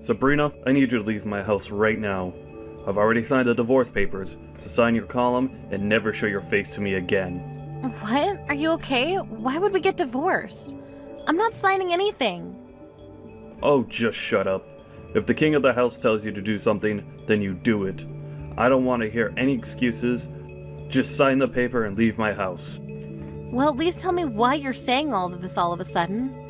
Sabrina, I need you to leave my house right now. I've already signed the divorce papers, so sign your column and never show your face to me again. What? Are you okay? Why would we get divorced? I'm not signing anything. Oh, just shut up. If the king of the house tells you to do something, then you do it. I don't want to hear any excuses. Just sign the paper and leave my house. Well, at least tell me why you're saying all of this all of a sudden.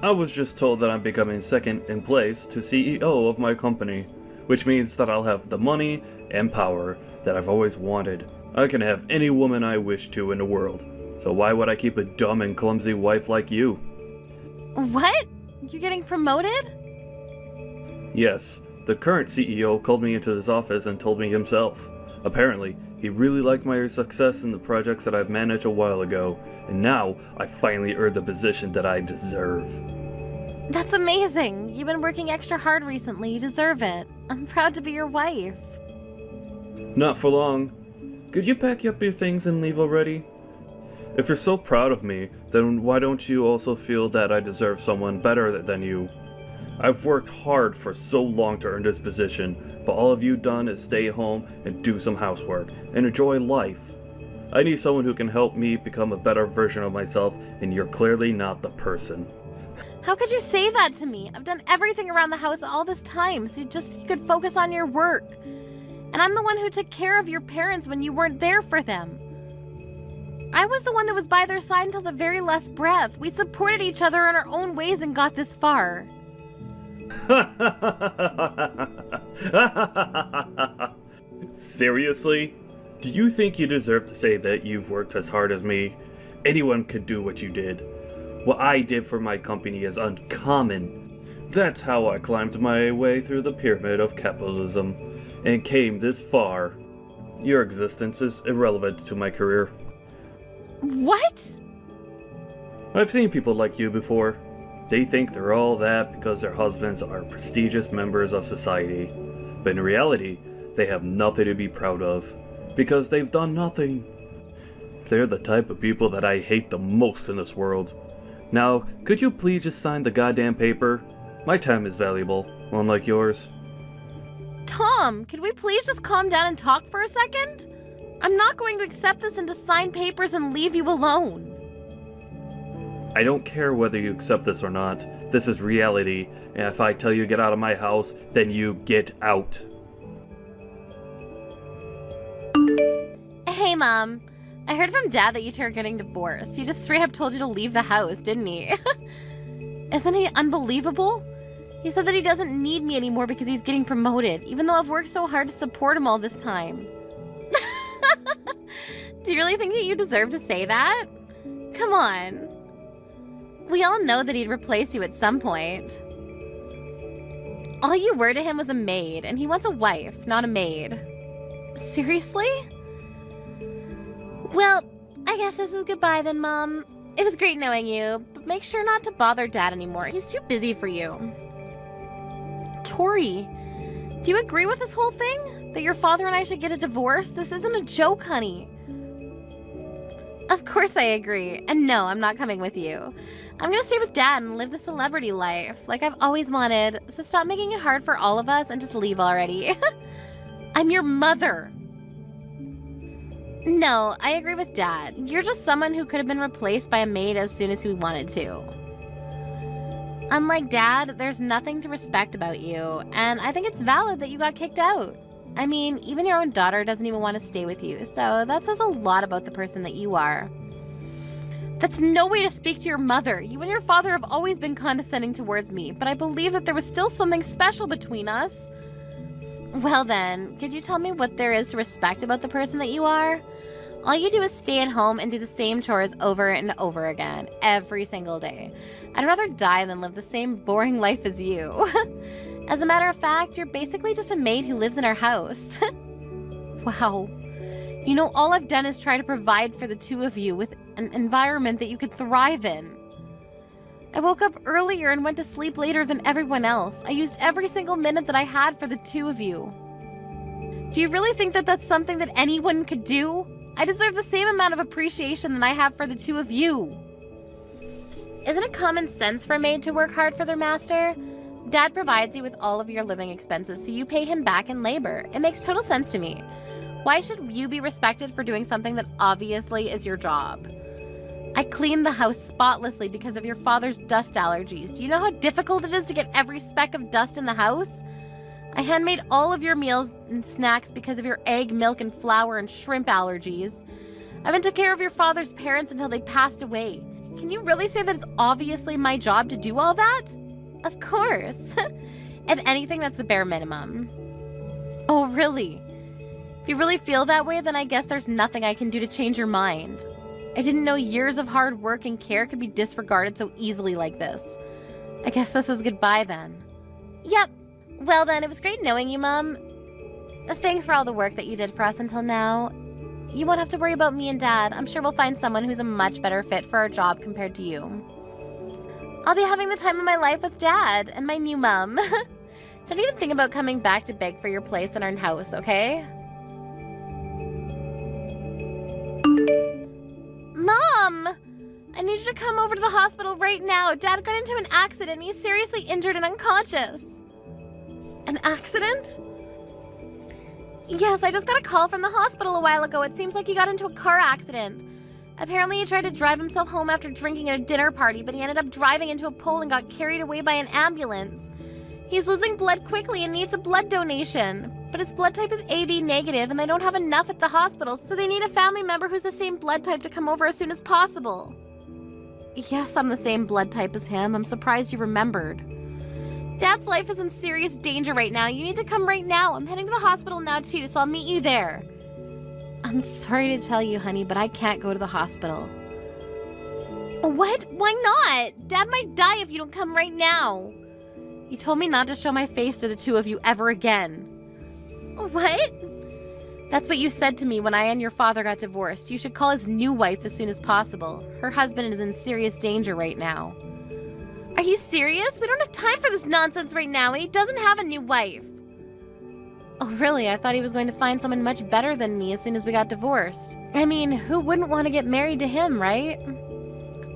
I was just told that I'm becoming second in place to CEO of my company, which means that I'll have the money and power that I've always wanted. I can have any woman I wish to in the world, so why would I keep a dumb and clumsy wife like you? What? You're getting promoted? Yes, the current CEO called me into his office and told me himself. Apparently, he really liked my success in the projects that I've managed a while ago, and now I finally earned the position that I deserve. That's amazing. You've been working extra hard recently. You deserve it. I'm proud to be your wife. Not for long. Could you pack up your things and leave already? If you're so proud of me, then why don't you also feel that I deserve someone better than you? I've worked hard for so long to earn this position, but all of you done is stay home and do some housework and enjoy life. I need someone who can help me become a better version of myself, and you're clearly not the person. How could you say that to me? I've done everything around the house all this time, so you could focus on your work. And I'm the one who took care of your parents when you weren't there for them. I was the one that was by their side until the very last breath. We supported each other in our own ways and got this far. Seriously? Do you think you deserve to say that you've worked as hard as me? Anyone could do what you did. What I did for my company is uncommon. That's how I climbed my way through the pyramid of capitalism and came this far. Your existence is irrelevant to my career. What? I've seen people like you before. They think they're all that because their husbands are prestigious members of society. But in reality, they have nothing to be proud of because they've done nothing. They're the type of people that I hate the most in this world. Now, could you please just sign the goddamn paper? My time is valuable, unlike yours. Tom, could we please just calm down and talk for a second? I'm not going to accept this and to sign papers and leave you alone. I don't care whether you accept this or not. This is reality, and if I tell you get out of my house, then you get out. Hey, Mom. I heard from Dad that you two are getting divorced. He just straight up told you to leave the house, didn't he? Isn't he unbelievable? He said that he doesn't need me anymore because he's getting promoted, even though I've worked so hard to support him all this time. Do you really think that you deserve to say that? Come on. We all know that he'd replace you at some point. All you were to him was a maid, and he wants a wife, not a maid. Seriously? Well, I guess this is goodbye then, Mom. It was great knowing you, but make sure not to bother Dad anymore. He's too busy for you. Tori, do you agree with this whole thing? That your father and I should get a divorce? This isn't a joke, honey. Of course I agree. And no, I'm not coming with you. I'm gonna stay with Dad and live the celebrity life, like I've always wanted. So stop making it hard for all of us and just leave already. I'm your mother. No, I agree with Dad. You're just someone who could have been replaced by a maid as soon as we wanted to. Unlike Dad, there's nothing to respect about you, and I think it's valid that you got kicked out. I mean, even your own daughter doesn't even want to stay with you, so that says a lot about the person that you are. That's no way to speak to your mother. You and your father have always been condescending towards me, but I believe that there was still something special between us. Well then, could you tell me what there is to respect about the person that you are? All you do is stay at home and do the same chores over and over again, every single day. I'd rather die than live the same boring life as you. As a matter of fact, you're basically just a maid who lives in our house. Wow. You know, all I've done is try to provide for the two of you with an environment that you could thrive in. I woke up earlier and went to sleep later than everyone else. I used every single minute that I had for the two of you. Do you really think that that's something that anyone could do? I deserve the same amount of appreciation that I have for the two of you. Isn't it common sense for a maid to work hard for their master? Dad provides you with all of your living expenses, so you pay him back in labor. It makes total sense to me. Why should you be respected for doing something that obviously is your job? I cleaned the house spotlessly because of your father's dust allergies. Do you know how difficult it is to get every speck of dust in the house? I handmade all of your meals and snacks because of your egg, milk, and flour and shrimp allergies. I even took care of your father's parents until they passed away. Can you really say that it's obviously my job to do all that? Of course. If anything, that's the bare minimum. Oh, really? If you really feel that way, then I guess there's nothing I can do to change your mind. I didn't know years of hard work and care could be disregarded so easily like this. I guess this is goodbye then. Yep. Well then, it was great knowing you, Mom. Thanks for all the work that you did for us until now. You won't have to worry about me and Dad. I'm sure we'll find someone who's a much better fit for our job compared to you. I'll be having the time of my life with Dad and my new mom. Don't even think about coming back to beg for your place in our house, okay? Mom! I need you to come over to the hospital right now. Dad got into an accident. He's seriously injured and unconscious. An accident? Yes, I just got a call from the hospital a while ago. It seems like he got into a car accident. Apparently he tried to drive himself home after drinking at a dinner party, but he ended up driving into a pole and got carried away by an ambulance. He's losing blood quickly and needs a blood donation. But his blood type is AB negative and they don't have enough at the hospital, so they need a family member who's the same blood type to come over as soon as possible. Yes, I'm the same blood type as him. I'm surprised you remembered. Dad's life is in serious danger right now. You need to come right now. I'm heading to the hospital now too, so I'll meet you there. I'm sorry to tell you, honey, but I can't go to the hospital. What? Why not? Dad might die if you don't come right now. You told me not to show my face to the two of you ever again. What? That's what you said to me when I and your father got divorced. You should call his new wife as soon as possible. Her husband is in serious danger right now. Are you serious? We don't have time for this nonsense right now, and he doesn't have a new wife. Oh, really? I thought he was going to find someone much better than me as soon as we got divorced. I mean, who wouldn't want to get married to him, right?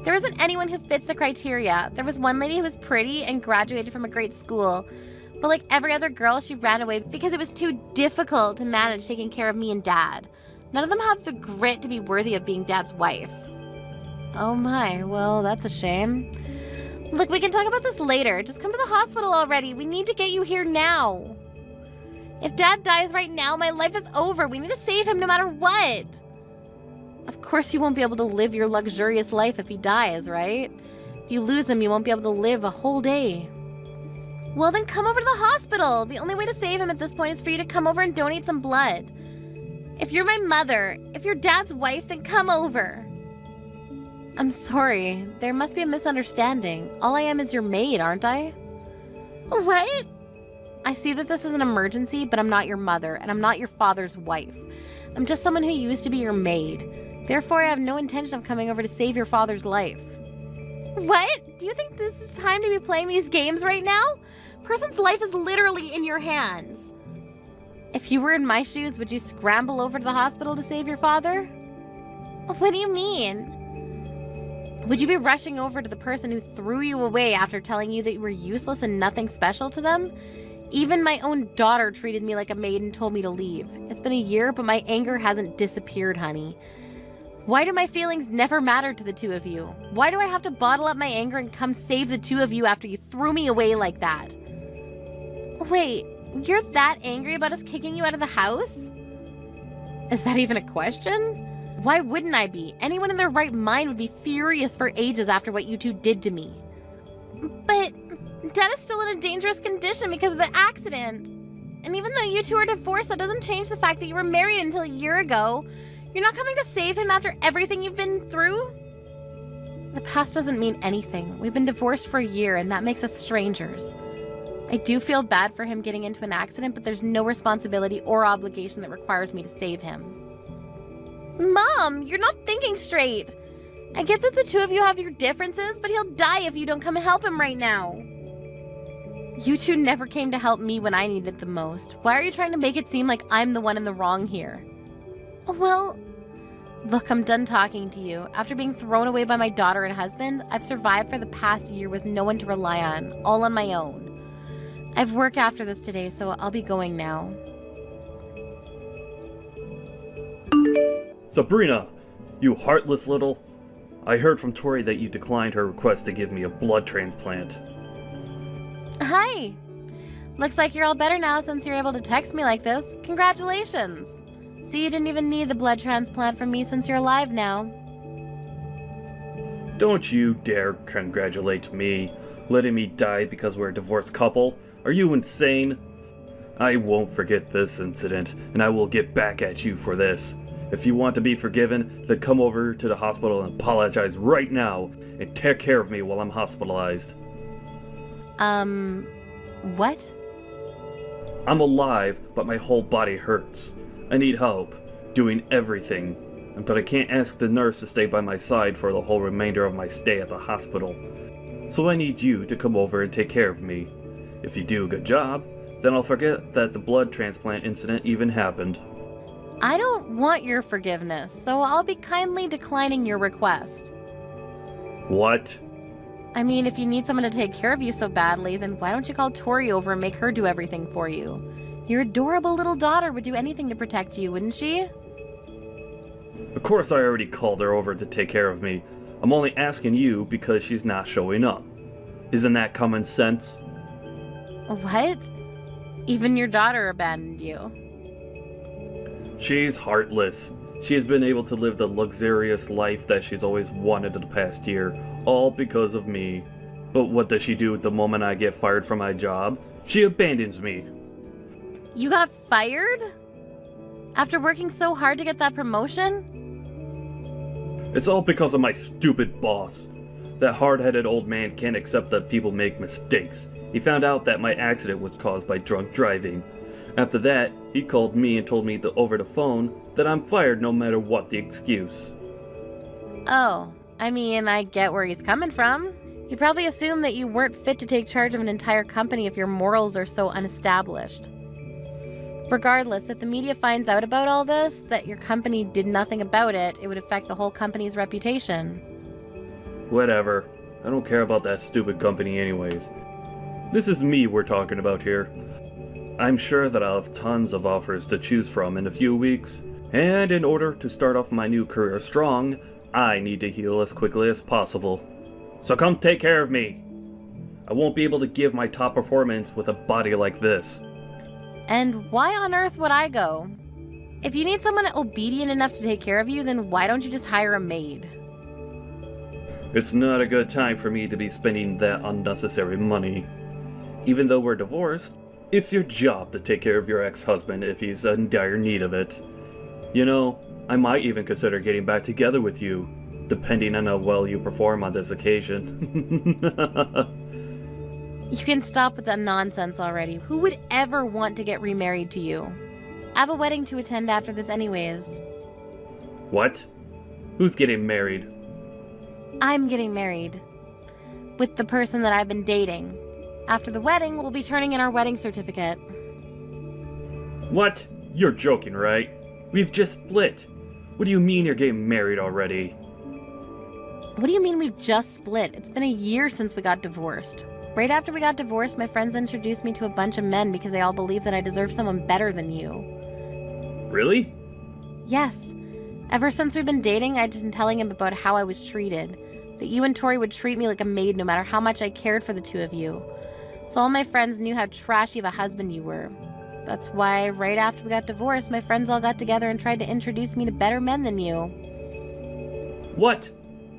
There isn't anyone who fits the criteria. There was one lady who was pretty and graduated from a great school, but like every other girl, she ran away because it was too difficult to manage taking care of me and Dad. None of them have the grit to be worthy of being Dad's wife. Oh my, well, that's a shame. Look, we can talk about this later. Just come to the hospital already. We need to get you here now. If Dad dies right now, my life is over. We need to save him no matter what. Of course you won't be able to live your luxurious life if he dies, right? If you lose him, you won't be able to live a whole day. Well, then come over to the hospital. The only way to save him at this point is for you to come over and donate some blood. If you're my mother, if you're Dad's wife, then come over. I'm sorry. There must be a misunderstanding. All I am is your maid, aren't I? What? I see that this is an emergency, but I'm not your mother, and I'm not your father's wife. I'm just someone who used to be your maid. Therefore, I have no intention of coming over to save your father's life. What? Do you think this is time to be playing these games right now? Person's life is literally in your hands. If you were in my shoes, would you scramble over to the hospital to save your father? What do you mean? Would you be rushing over to the person who threw you away after telling you that you were useless and nothing special to them? Even my own daughter treated me like a maid and told me to leave. It's been a year, but my anger hasn't disappeared, honey. Why do my feelings never matter to the two of you? Why do I have to bottle up my anger and come save the two of you after you threw me away like that? Wait, you're that angry about us kicking you out of the house? Is that even a question? Why wouldn't I be? Anyone in their right mind would be furious for ages after what you two did to me. But Dad is still in a dangerous condition because of the accident. And even though you two are divorced, that doesn't change the fact that you were married until a year ago. You're not coming to save him after everything you've been through? The past doesn't mean anything. We've been divorced for a year, and that makes us strangers. I do feel bad for him getting into an accident, but there's no responsibility or obligation that requires me to save him. Mom, you're not thinking straight. I get that the two of you have your differences, but he'll die if you don't come and help him right now. You two never came to help me when I needed it the most. Why are you trying to make it seem like I'm the one in the wrong here? Well, look, I'm done talking to you. After being thrown away by my daughter and husband, I've survived for the past year with no one to rely on, all on my own. I've work after this today, so I'll be going now. Sabrina, you heartless little... I heard from Tori that you declined her request to give me a blood transplant. Hi! Looks like you're all better now since you're able to text me like this. Congratulations! See, you didn't even need the blood transplant from me since you're alive now. Don't you dare congratulate me, letting me die because we're a divorced couple. Are you insane? I won't forget this incident, and I will get back at you for this. If you want to be forgiven, then come over to the hospital and apologize right now, and take care of me while I'm hospitalized. What? I'm alive, but my whole body hurts. I need help, doing everything. But I can't ask the nurse to stay by my side for the whole remainder of my stay at the hospital. So I need you to come over and take care of me. If you do a good job, then I'll forget that the blood transplant incident even happened. I don't want your forgiveness, so I'll be kindly declining your request. What? I mean, if you need someone to take care of you so badly, then why don't you call Tori over and make her do everything for you? Your adorable little daughter would do anything to protect you, wouldn't she? Of course I already called her over to take care of me. I'm only asking you because she's not showing up. Isn't that common sense? What? Even your daughter abandoned you. She's heartless. She has been able to live the luxurious life that she's always wanted in the past year, all because of me. But what does she do the moment I get fired from my job? She abandons me. You got fired? After working so hard to get that promotion? It's all because of my stupid boss. That hard-headed old man can't accept that people make mistakes. He found out that my accident was caused by drunk driving. After that, he called me and told me over the phone that I'm fired no matter what the excuse. Oh, I mean, I get where he's coming from. He probably assumed that you weren't fit to take charge of an entire company if your morals are so unestablished. Regardless, if the media finds out about all this, that your company did nothing about it, it would affect the whole company's reputation. Whatever. I don't care about that stupid company anyways. This is me we're talking about here. I'm sure that I'll have tons of offers to choose from in a few weeks, and in order to start off my new career strong, I need to heal as quickly as possible. So come take care of me! I won't be able to give my top performance with a body like this. And why on earth would I go? If you need someone obedient enough to take care of you, then why don't you just hire a maid? It's not a good time for me to be spending that unnecessary money. Even though we're divorced, it's your job to take care of your ex-husband if he's in dire need of it. You know, I might even consider getting back together with you, depending on how well you perform on this occasion. You can stop with that nonsense already. Who would ever want to get remarried to you? I have a wedding to attend after this anyways. What? Who's getting married? I'm getting married. With the person that I've been dating. After the wedding, we'll be turning in our wedding certificate. What? You're joking, right? We've just split. What do you mean you're getting married already? What do you mean we've just split? It's been a year since we got divorced. Right after we got divorced, my friends introduced me to a bunch of men because they all believe that I deserve someone better than you. Really? Yes. Ever since we've been dating, I'd been telling him about how I was treated. That you and Tori would treat me like a maid no matter how much I cared for the two of you. So all my friends knew how trashy of a husband you were. That's why right after we got divorced, my friends all got together and tried to introduce me to better men than you. What?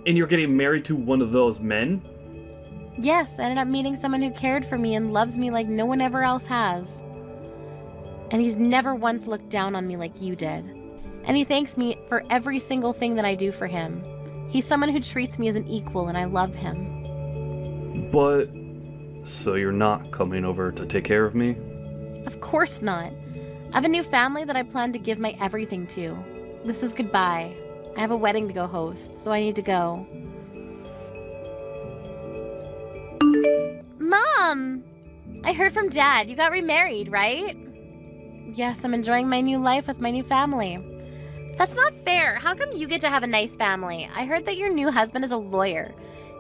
And you're getting married to one of those men? Yes, I ended up meeting someone who cared for me and loves me like no one ever else has. And he's never once looked down on me like you did. And he thanks me for every single thing that I do for him. He's someone who treats me as an equal and I love him. But... so you're not coming over to take care of me? Of course not. I have a new family that I plan to give my everything to. This is goodbye. I have a wedding to go host, so I need to go. Mom! I heard from Dad. You got remarried, right? Yes, I'm enjoying my new life with my new family. That's not fair. How come you get to have a nice family? I heard that your new husband is a lawyer.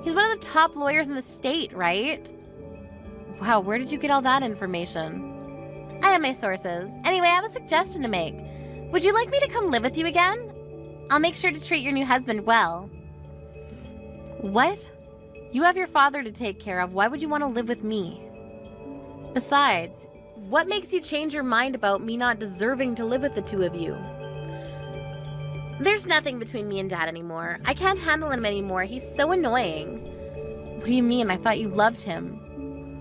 He's one of the top lawyers in the state, right? Wow, where did you get all that information? I have my sources. Anyway, I have a suggestion to make. Would you like me to come live with you again? I'll make sure to treat your new husband well. What? You have your father to take care of. Why would you want to live with me? Besides, what makes you change your mind about me not deserving to live with the two of you? There's nothing between me and Dad anymore. I can't handle him anymore. He's so annoying. What do you mean? I thought you loved him.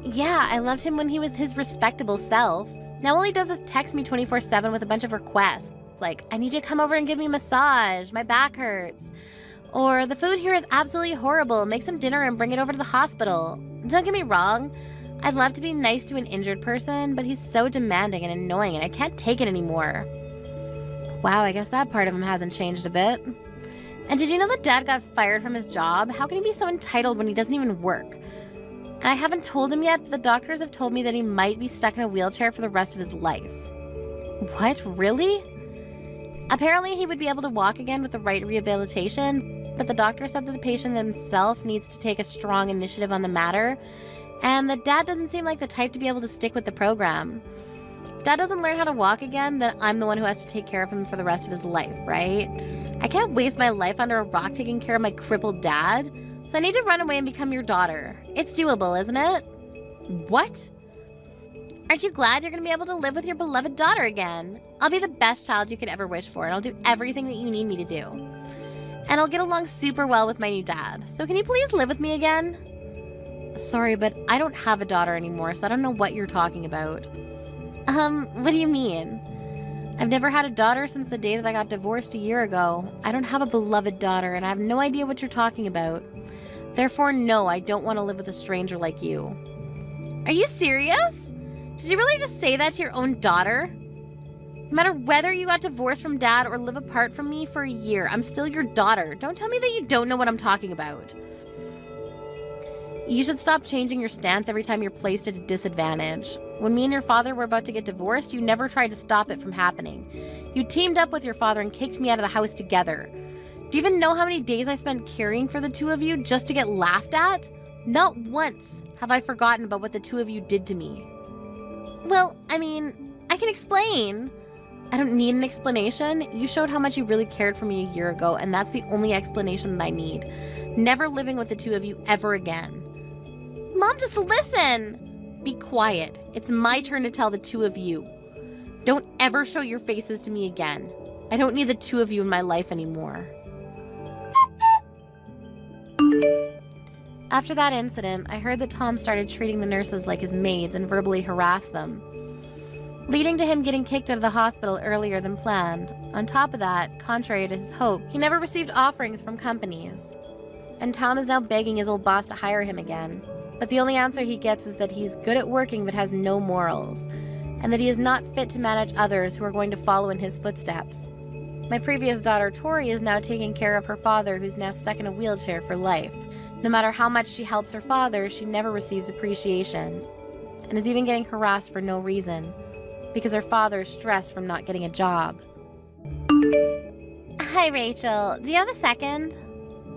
Yeah, I loved him when he was his respectable self. Now all he does is text me 24/7 with a bunch of requests. Like, I need you to come over and give me a massage. My back hurts. Or, the food here is absolutely horrible. Make some dinner and bring it over to the hospital. Don't get me wrong. I'd love to be nice to an injured person, but he's so demanding and annoying and I can't take it anymore. Wow, I guess that part of him hasn't changed a bit. And did you know that Dad got fired from his job? How can he be so entitled when he doesn't even work? And I haven't told him yet, but the doctors have told me that he might be stuck in a wheelchair for the rest of his life. What? Really? Apparently he would be able to walk again with the right rehabilitation, but the doctor said that the patient himself needs to take a strong initiative on the matter, and that Dad doesn't seem like the type to be able to stick with the program. If Dad doesn't learn how to walk again, then I'm the one who has to take care of him for the rest of his life, right? I can't waste my life under a rock taking care of my crippled dad, so I need to run away and become your daughter. It's doable, isn't it? What? Aren't you glad you're going to be able to live with your beloved daughter again? I'll be the best child you could ever wish for, and I'll do everything that you need me to do. And I'll get along super well with my new dad. So can you please live with me again? Sorry, but I don't have a daughter anymore, so I don't know what you're talking about. What do you mean? I've never had a daughter since the day that I got divorced a year ago. I don't have a beloved daughter, and I have no idea what you're talking about. Therefore, no, I don't want to live with a stranger like you. Are you serious? Did you really just say that to your own daughter? No matter whether you got divorced from Dad or live apart from me for a year, I'm still your daughter. Don't tell me that you don't know what I'm talking about. You should stop changing your stance every time you're placed at a disadvantage. When me and your father were about to get divorced, you never tried to stop it from happening. You teamed up with your father and kicked me out of the house together. Do you even know how many days I spent caring for the two of you just to get laughed at? Not once have I forgotten about what the two of you did to me. Well, I mean, I can explain. I don't need an explanation. You showed how much you really cared for me a year ago, and that's the only explanation that I need. Never living with the two of you ever again. Mom, just listen! Be quiet. It's my turn to tell the two of you. Don't ever show your faces to me again. I don't need the two of you in my life anymore. After that incident, I heard that Tom started treating the nurses like his maids and verbally harassed them, leading to him getting kicked out of the hospital earlier than planned. On top of that, contrary to his hope, he never received offerings from companies. And Tom is now begging his old boss to hire him again. But the only answer he gets is that he's good at working but has no morals, and that he is not fit to manage others who are going to follow in his footsteps. My previous daughter, Tori, is now taking care of her father, who's now stuck in a wheelchair for life. No matter how much she helps her father, she never receives appreciation, and is even getting harassed for no reason, because her father is stressed from not getting a job. Hi, Rachel. Do you have a second?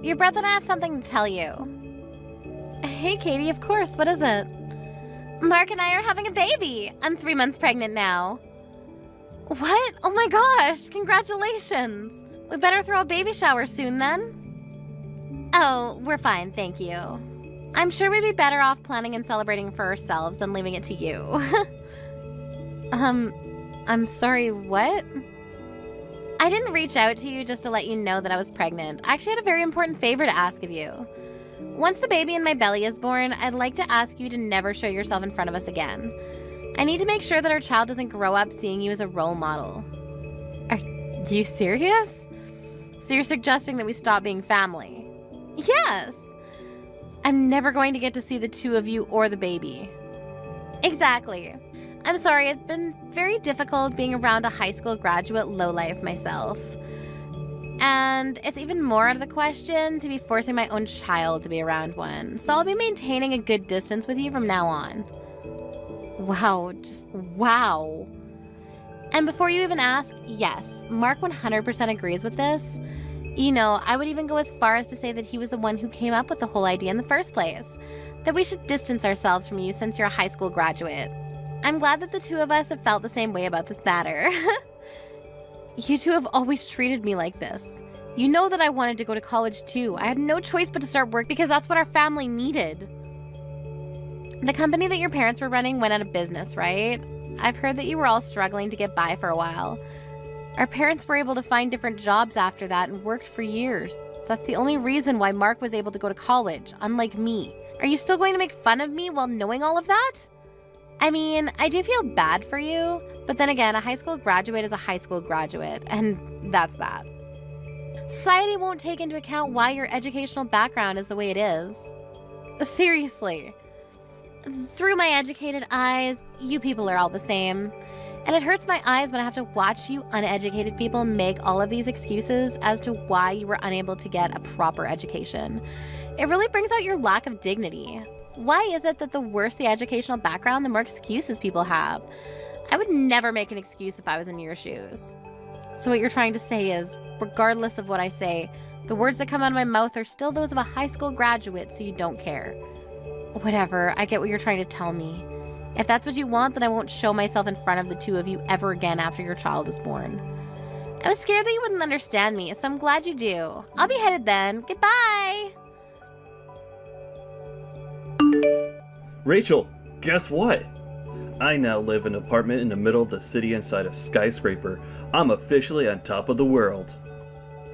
Your brother and I have something to tell you. Hey, Katie, of course. What is it? Mark and I are having a baby. I'm 3 months pregnant now. What? Oh my gosh, congratulations. We better throw a baby shower soon then. Oh, we're fine, thank you. I'm sure we'd be better off planning and celebrating for ourselves than leaving it to you. I'm sorry, what? I didn't reach out to you just to let you know that I was pregnant. I actually had a very important favor to ask of you. Once the baby in my belly is born, I'd like to ask you to never show yourself in front of us again. I need to make sure that our child doesn't grow up seeing you as a role model. Are you serious? So you're suggesting that we stop being family? Yes. I'm never going to get to see the two of you or the baby. Exactly. I'm sorry, it's been very difficult being around a high school graduate lowlife myself. And it's even more out of the question to be forcing my own child to be around one. So I'll be maintaining a good distance with you from now on. Wow, just wow. And before you even ask, yes, Mark 100% agrees with this. You know, I would even go as far as to say that he was the one who came up with the whole idea in the first place. That we should distance ourselves from you since you're a high school graduate. I'm glad that the two of us have felt the same way about this matter. You two have always treated me like this. You know that I wanted to go to college too. I had no choice but to start work because that's what our family needed. The company that your parents were running went out of business, right? I've heard that you were all struggling to get by for a while. Our parents were able to find different jobs after that and worked for years. That's the only reason why Mark was able to go to college, unlike me. Are you still going to make fun of me while knowing all of that? I mean, I do feel bad for you, but then again, a high school graduate is a high school graduate, and that's that. Society won't take into account why your educational background is the way it is. Seriously. Through my educated eyes, you people are all the same. And it hurts my eyes when I have to watch you uneducated people make all of these excuses as to why you were unable to get a proper education. It really brings out your lack of dignity. Why is it that the worse the educational background, the more excuses people have? I would never make an excuse if I was in your shoes. So what you're trying to say is, regardless of what I say, the words that come out of my mouth are still those of a high school graduate, so you don't care. Whatever, I get what you're trying to tell me. If that's what you want, then I won't show myself in front of the two of you ever again after your child is born. I was scared that you wouldn't understand me, so I'm glad you do. I'll be headed then. Goodbye! Rachel, guess what? I now live in an apartment in the middle of the city inside a skyscraper. I'm officially on top of the world.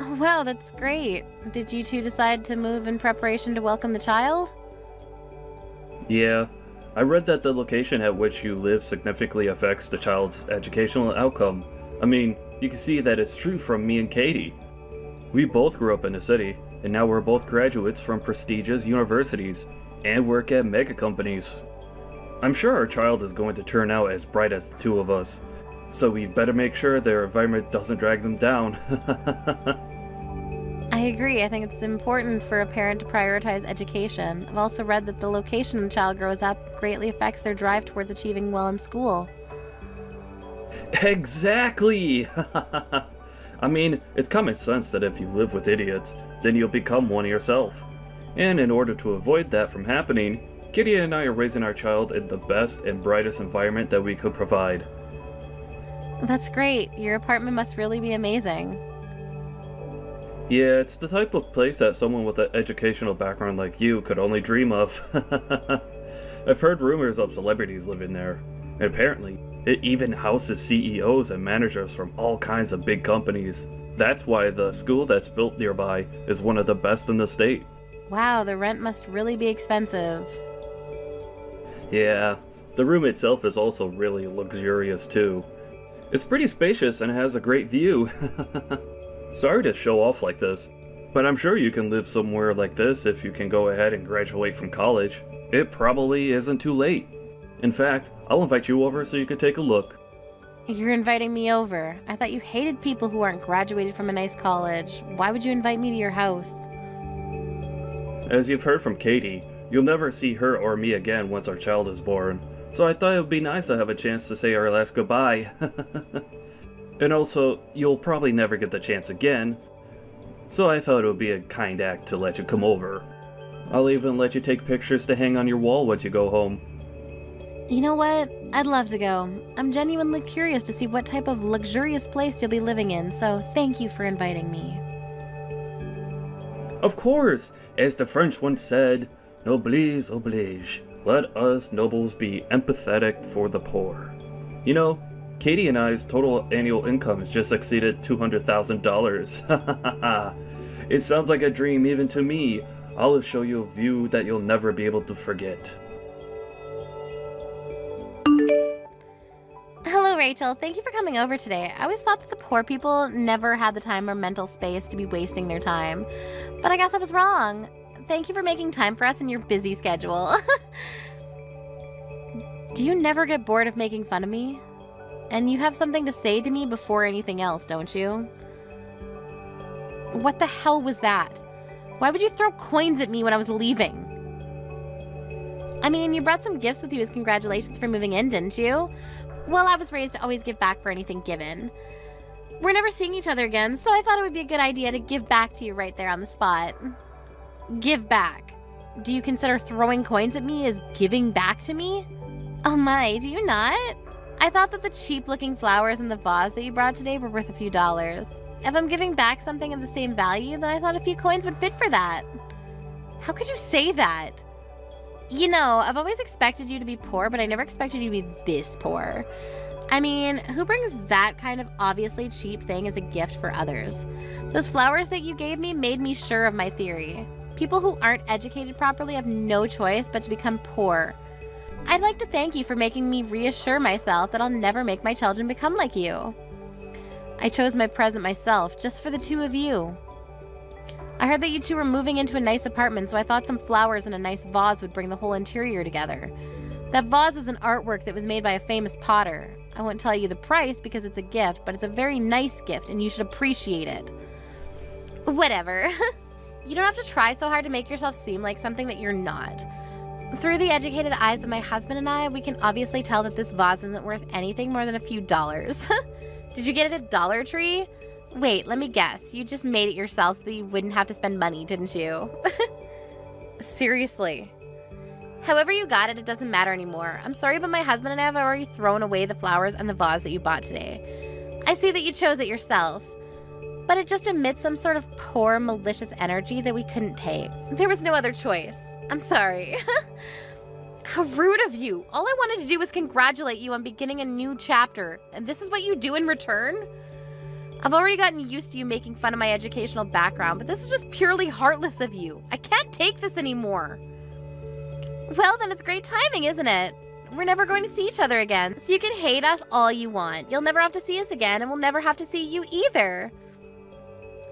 Oh, wow, that's great. Did you two decide to move in preparation to welcome the child? Yeah, I read that the location at which you live significantly affects the child's educational outcome. I mean, you can see that it's true from me and Katie. We both grew up in the city, and now we're both graduates from prestigious universities, and work at mega companies. I'm sure our child is going to turn out as bright as the two of us, so we better make sure their environment doesn't drag them down. I agree. I think it's important for a parent to prioritize education. I've also read that the location the child grows up greatly affects their drive towards achieving well in school. Exactly! I mean, it's common sense that if you live with idiots, then you'll become one yourself. And in order to avoid that from happening, Kitty and I are raising our child in the best and brightest environment that we could provide. That's great. Your apartment must really be amazing. Yeah, it's the type of place that someone with an educational background like you could only dream of. I've heard rumors of celebrities living there, and apparently, it even houses CEOs and managers from all kinds of big companies. That's why the school that's built nearby is one of the best in the state. Wow, the rent must really be expensive. Yeah, the room itself is also really luxurious too. It's pretty spacious and has a great view. Sorry to show off like this, but I'm sure you can live somewhere like this if you can go ahead and graduate from college. It probably isn't too late. In fact, I'll invite you over so you can take a look. You're inviting me over. I thought you hated people who aren't graduated from a nice college. Why would you invite me to your house? As you've heard from Katie, you'll never see her or me again once our child is born, so I thought it would be nice to have a chance to say our last goodbye. And also, you'll probably never get the chance again, so I thought it would be a kind act to let you come over. I'll even let you take pictures to hang on your wall once you go home. You know what? I'd love to go. I'm genuinely curious to see what type of luxurious place you'll be living in, so thank you for inviting me. Of course! As the French once said, noblesse oblige. Let us nobles be empathetic for the poor. You know, Katie and I's total annual income has just exceeded $200,000. It sounds like a dream even to me. I'll show you a view that you'll never be able to forget. Hello, Rachel. Thank you for coming over today. I always thought that the poor people never had the time or mental space to be wasting their time. But I guess I was wrong. Thank you for making time for us in your busy schedule. Do you never get bored of making fun of me? And you have something to say to me before anything else, don't you? What the hell was that? Why would you throw coins at me when I was leaving? I mean, you brought some gifts with you as congratulations for moving in, didn't you? Well, I was raised to always give back for anything given. We're never seeing each other again, so I thought it would be a good idea to give back to you right there on the spot. Give back. Do you consider throwing coins at me as giving back to me? Oh my, do you not? I thought that the cheap-looking flowers in the vase that you brought today were worth a few dollars. If I'm giving back something of the same value, then I thought a few coins would fit for that. How could you say that? You know, I've always expected you to be poor, but I never expected you to be this poor. I mean, who brings that kind of obviously cheap thing as a gift for others? Those flowers that you gave me made me sure of my theory. People who aren't educated properly have no choice but to become poor. I'd like to thank you for making me reassure myself that I'll never make my children become like you. I chose my present myself, just for the two of you. I heard that you two were moving into a nice apartment, so I thought some flowers and a nice vase would bring the whole interior together. That vase is an artwork that was made by a famous potter. I won't tell you the price because it's a gift, but it's a very nice gift and you should appreciate it. Whatever. You don't have to try so hard to make yourself seem like something that you're not. Through the educated eyes of my husband and I, we can obviously tell that this vase isn't worth anything more than a few dollars. Did you get it at Dollar Tree? Wait, let me guess. You just made it yourself so that you wouldn't have to spend money, didn't you? Seriously. However you got it, it doesn't matter anymore. I'm sorry, but my husband and I have already thrown away the flowers and the vase that you bought today. I see that you chose it yourself. But it just emits some sort of poor, malicious energy that we couldn't take. There was no other choice. I'm sorry. How rude of you. All I wanted to do was congratulate you on beginning a new chapter, and this is what you do in return? I've already gotten used to you making fun of my educational background, but this is just purely heartless of you. I can't take this anymore. Well, then it's great timing, isn't it? We're never going to see each other again, so you can hate us all you want. You'll never have to see us again, and we'll never have to see you either.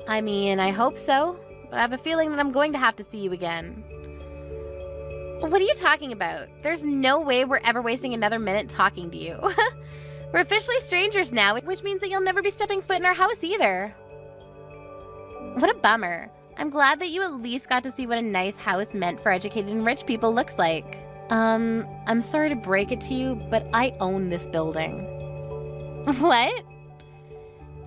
I mean, I hope so, but I have a feeling that I'm going to have to see you again. What are you talking about? There's no way we're ever wasting another minute talking to you. We're officially strangers now, which means that you'll never be stepping foot in our house either. What a bummer. I'm glad that you at least got to see what a nice house meant for educated and rich people looks like. I'm sorry to break it to you, but I own this building. What?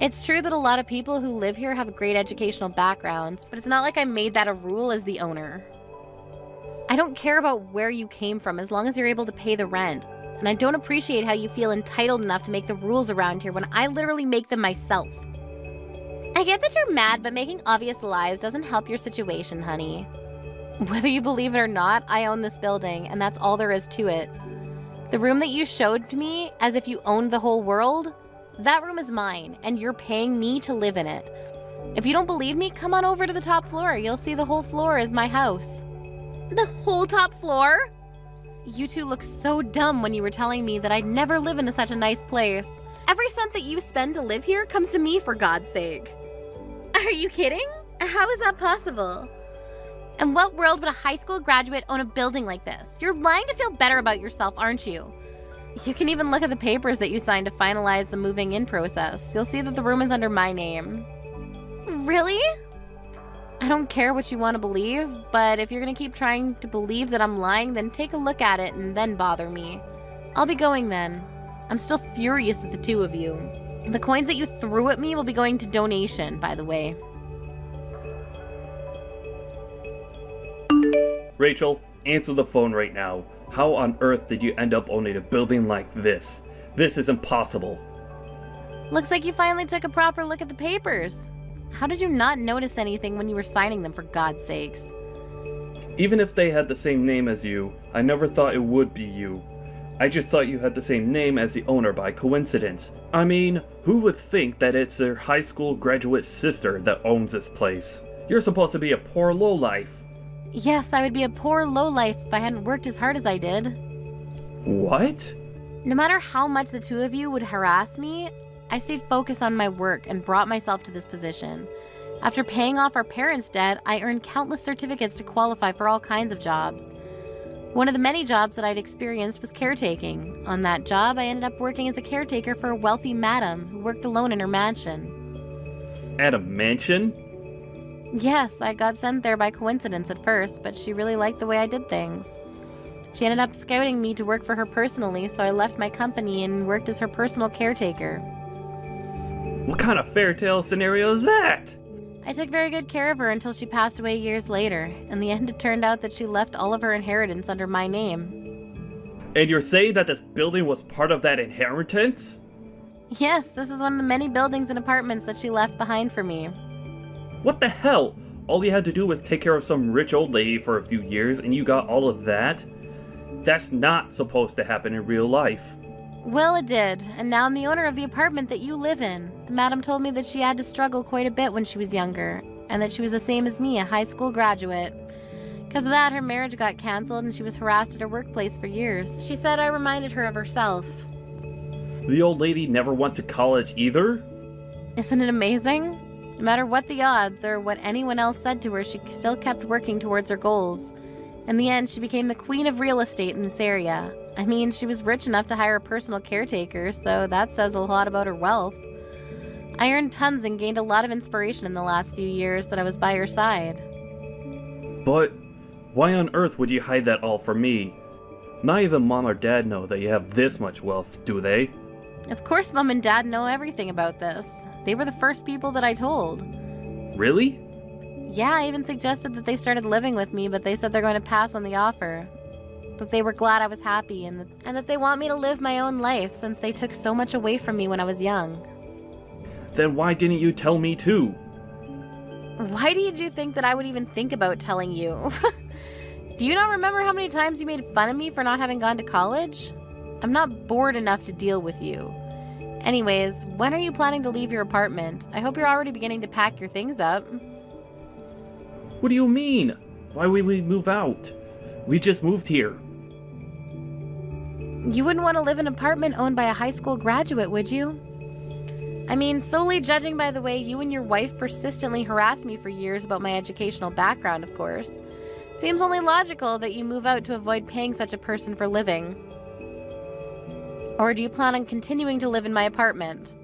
It's true that a lot of people who live here have great educational backgrounds, but it's not like I made that a rule as the owner. I don't care about where you came from as long as you're able to pay the rent, and I don't appreciate how you feel entitled enough to make the rules around here when I literally make them myself. I get that you're mad, but making obvious lies doesn't help your situation, honey. Whether you believe it or not, I own this building, and that's all there is to it. The room that you showed to me as if you owned the whole world, that room is mine, and you're paying me to live in it. If you don't believe me, come on over to the top floor. You'll see the whole floor is my house. The whole top floor? You two looked so dumb when you were telling me that I'd never live in such a nice place. Every cent that you spend to live here comes to me, for God's sake. Are you kidding? How is that possible? In what world would a high school graduate own a building like this? You're lying to feel better about yourself, aren't you? You can even look at the papers that you signed to finalize the moving in process. You'll see that the room is under my name. Really? I don't care what you want to believe, but if you're going to keep trying to believe that I'm lying, then take a look at it and then bother me. I'll be going then. I'm still furious at the two of you. The coins that you threw at me will be going to donation, by the way. Rachel, answer the phone right now. How on earth did you end up owning a building like this? This is impossible. Looks like you finally took a proper look at the papers. How did you not notice anything when you were signing them, for God's sakes? Even if they had the same name as you, I never thought it would be you. I just thought you had the same name as the owner by coincidence. I mean, who would think that it's their high school graduate sister that owns this place? You're supposed to be a poor lowlife. Yes, I would be a poor lowlife if I hadn't worked as hard as I did. What? No matter how much the two of you would harass me, I stayed focused on my work and brought myself to this position. After paying off our parents' debt, I earned countless certificates to qualify for all kinds of jobs. One of the many jobs that I'd experienced was caretaking. On that job, I ended up working as a caretaker for a wealthy madam who worked alone in her mansion. At a mansion? Yes, I got sent there by coincidence at first, but she really liked the way I did things. She ended up scouting me to work for her personally, so I left my company and worked as her personal caretaker. What kind of fairy tale scenario is that? I took very good care of her until she passed away years later. In the end, it turned out that she left all of her inheritance under my name. And you're saying that this building was part of that inheritance? Yes, this is one of the many buildings and apartments that she left behind for me. What the hell? All you had to do was take care of some rich old lady for a few years and you got all of that? That's not supposed to happen in real life. Well, it did, and now I'm the owner of the apartment that you live in. The madam told me that she had to struggle quite a bit when she was younger, and that she was the same as me, a high school graduate. Because of that, her marriage got canceled and she was harassed at her workplace for years. She said I reminded her of herself. The old lady never went to college either? Isn't it amazing? No matter what the odds or what anyone else said to her, she still kept working towards her goals. In the end, she became the queen of real estate in this area. I mean, she was rich enough to hire a personal caretaker, so that says a lot about her wealth. I earned tons and gained a lot of inspiration in the last few years that I was by her side. But why on earth would you hide that all from me? Not even Mom or Dad know that you have this much wealth, do they? Of course Mom and Dad know everything about this. They were the first people that I told. Really? Yeah, I even suggested that they started living with me, but they said they're going to pass on the offer. That they were glad I was happy and that they want me to live my own life since they took so much away from me when I was young. Then why didn't you tell me too? Why did you think that I would even think about telling you? Do you not remember how many times you made fun of me for not having gone to college? I'm not bored enough to deal with you. Anyways, when are you planning to leave your apartment? I hope you're already beginning to pack your things up. What do you mean? Why would we move out? We just moved here. You wouldn't want to live in an apartment owned by a high school graduate, would you? I mean, solely judging by the way you and your wife persistently harassed me for years about my educational background, of course. It seems only logical that you move out to avoid paying such a person for living. Or do you plan on continuing to live in my apartment?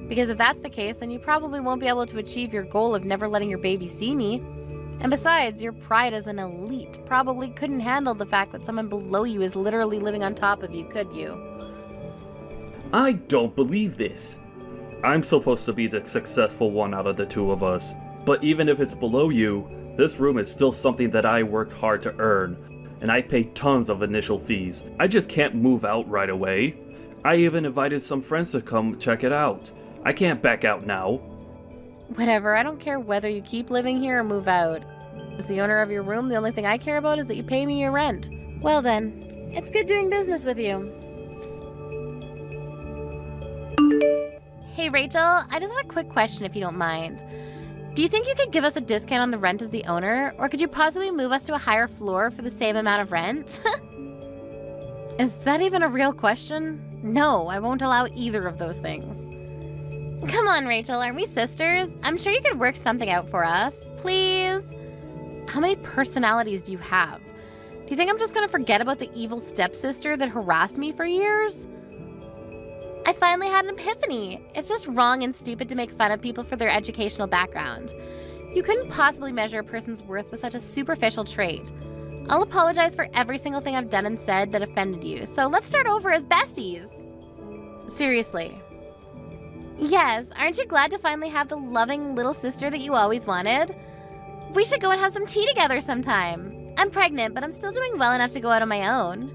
Because if that's the case, then you probably won't be able to achieve your goal of never letting your baby see me. And besides, your pride as an elite probably couldn't handle the fact that someone below you is literally living on top of you, could you? I don't believe this. I'm supposed to be the successful one out of the two of us. But even if it's below you, this room is still something that I worked hard to earn. And I paid tons of initial fees. I just can't move out right away. I even invited some friends to come check it out. I can't back out now. Whatever, I don't care whether you keep living here or move out. As the owner of your room, the only thing I care about is that you pay me your rent. Well then, it's good doing business with you. Hey Rachel, I just had a quick question if you don't mind. Do you think you could give us a discount on the rent as the owner, or could you possibly move us to a higher floor for the same amount of rent? Is that even a real question? No, I won't allow either of those things. Come on, Rachel, aren't we sisters? I'm sure you could work something out for us. Please? How many personalities do you have? Do you think I'm just going to forget about the evil stepsister that harassed me for years? I finally had an epiphany. It's just wrong and stupid to make fun of people for their educational background. You couldn't possibly measure a person's worth with such a superficial trait. I'll apologize for every single thing I've done and said that offended you, so let's start over as besties. Seriously. Yes, aren't you glad to finally have the loving little sister that you always wanted? We should go and have some tea together sometime. I'm pregnant, but I'm still doing well enough to go out on my own.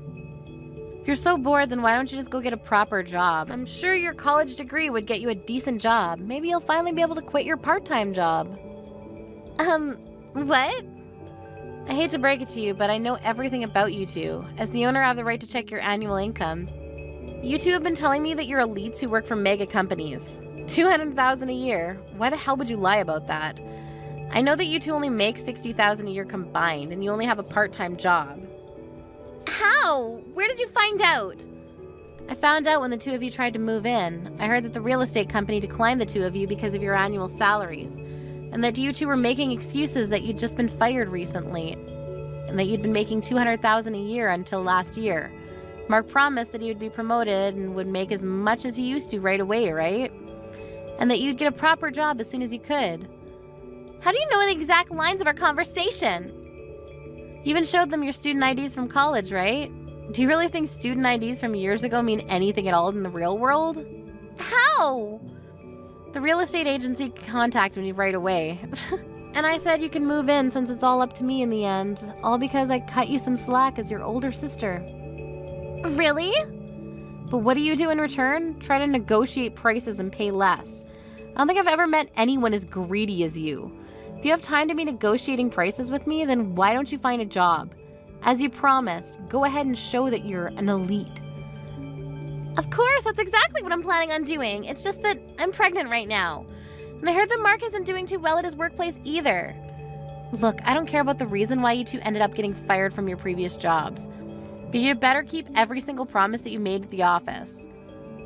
If you're so bored, then why don't you just go get a proper job? I'm sure your college degree would get you a decent job. Maybe you'll finally be able to quit your part-time job. What? I hate to break it to you, but I know everything about you two. As the owner, I have the right to check your annual incomes. You two have been telling me that you're elites who work for mega companies. $200,000 a year. Why the hell would you lie about that? I know that you two only make $60,000 a year combined, and you only have a part-time job. How? Where did you find out? I found out when the two of you tried to move in. I heard that the real estate company declined the two of you because of your annual salaries, and that you two were making excuses that you'd just been fired recently, and that you'd been making $200,000 a year until last year. Mark promised that he would be promoted and would make as much as he used to right away, right? And that you'd get a proper job as soon as you could. How do you know the exact lines of our conversation? You even showed them your student IDs from college, right? Do you really think student IDs from years ago mean anything at all in the real world? How? The real estate agency contacted me right away. And I said you can move in since it's all up to me in the end. All because I cut you some slack as your older sister. Really? But what do you do in return? Try to negotiate prices and pay less. I don't think I've ever met anyone as greedy as you. If you have time to be negotiating prices with me, then why don't you find a job? As you promised, go ahead and show that you're an elite. Of course, that's exactly what I'm planning on doing. It's just that I'm pregnant right now. And I heard that Mark isn't doing too well at his workplace either. Look, I don't care about the reason why you two ended up getting fired from your previous jobs. But you better keep every single promise that you made at the office.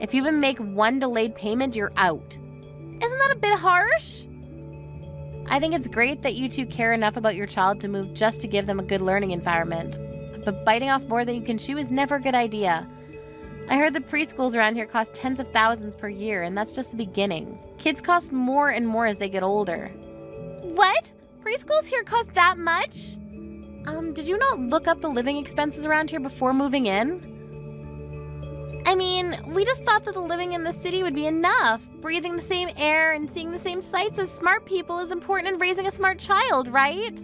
If you even make one delayed payment, you're out. Isn't that a bit harsh? I think it's great that you two care enough about your child to move just to give them a good learning environment. But biting off more than you can chew is never a good idea. I heard the preschools around here cost tens of thousands per year, and that's just the beginning. Kids cost more and more as they get older. What? Preschools here cost that much? Did you not look up the living expenses around here before moving in? I mean, we just thought that the living in the city would be enough. Breathing the same air and seeing the same sights as smart people is important in raising a smart child, right?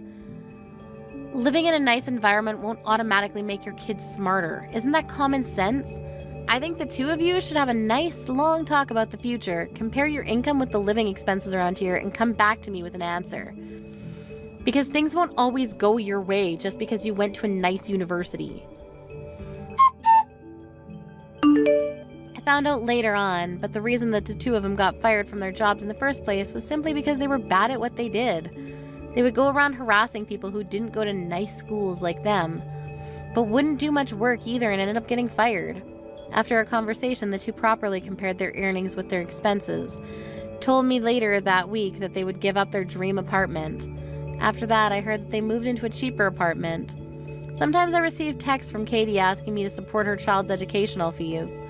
Living in a nice environment won't automatically make your kids smarter. Isn't that common sense? I think the two of you should have a nice, long talk about the future, compare your income with the living expenses around here, and come back to me with an answer. Because things won't always go your way just because you went to a nice university. I found out later on, but the reason that the two of them got fired from their jobs in the first place was simply because they were bad at what they did. They would go around harassing people who didn't go to nice schools like them, but wouldn't do much work either and ended up getting fired. After a conversation, the two properly compared their earnings with their expenses. Told me later that week that they would give up their dream apartment. After that, I heard that they moved into a cheaper apartment. Sometimes I receive texts from Katie asking me to support her child's educational fees,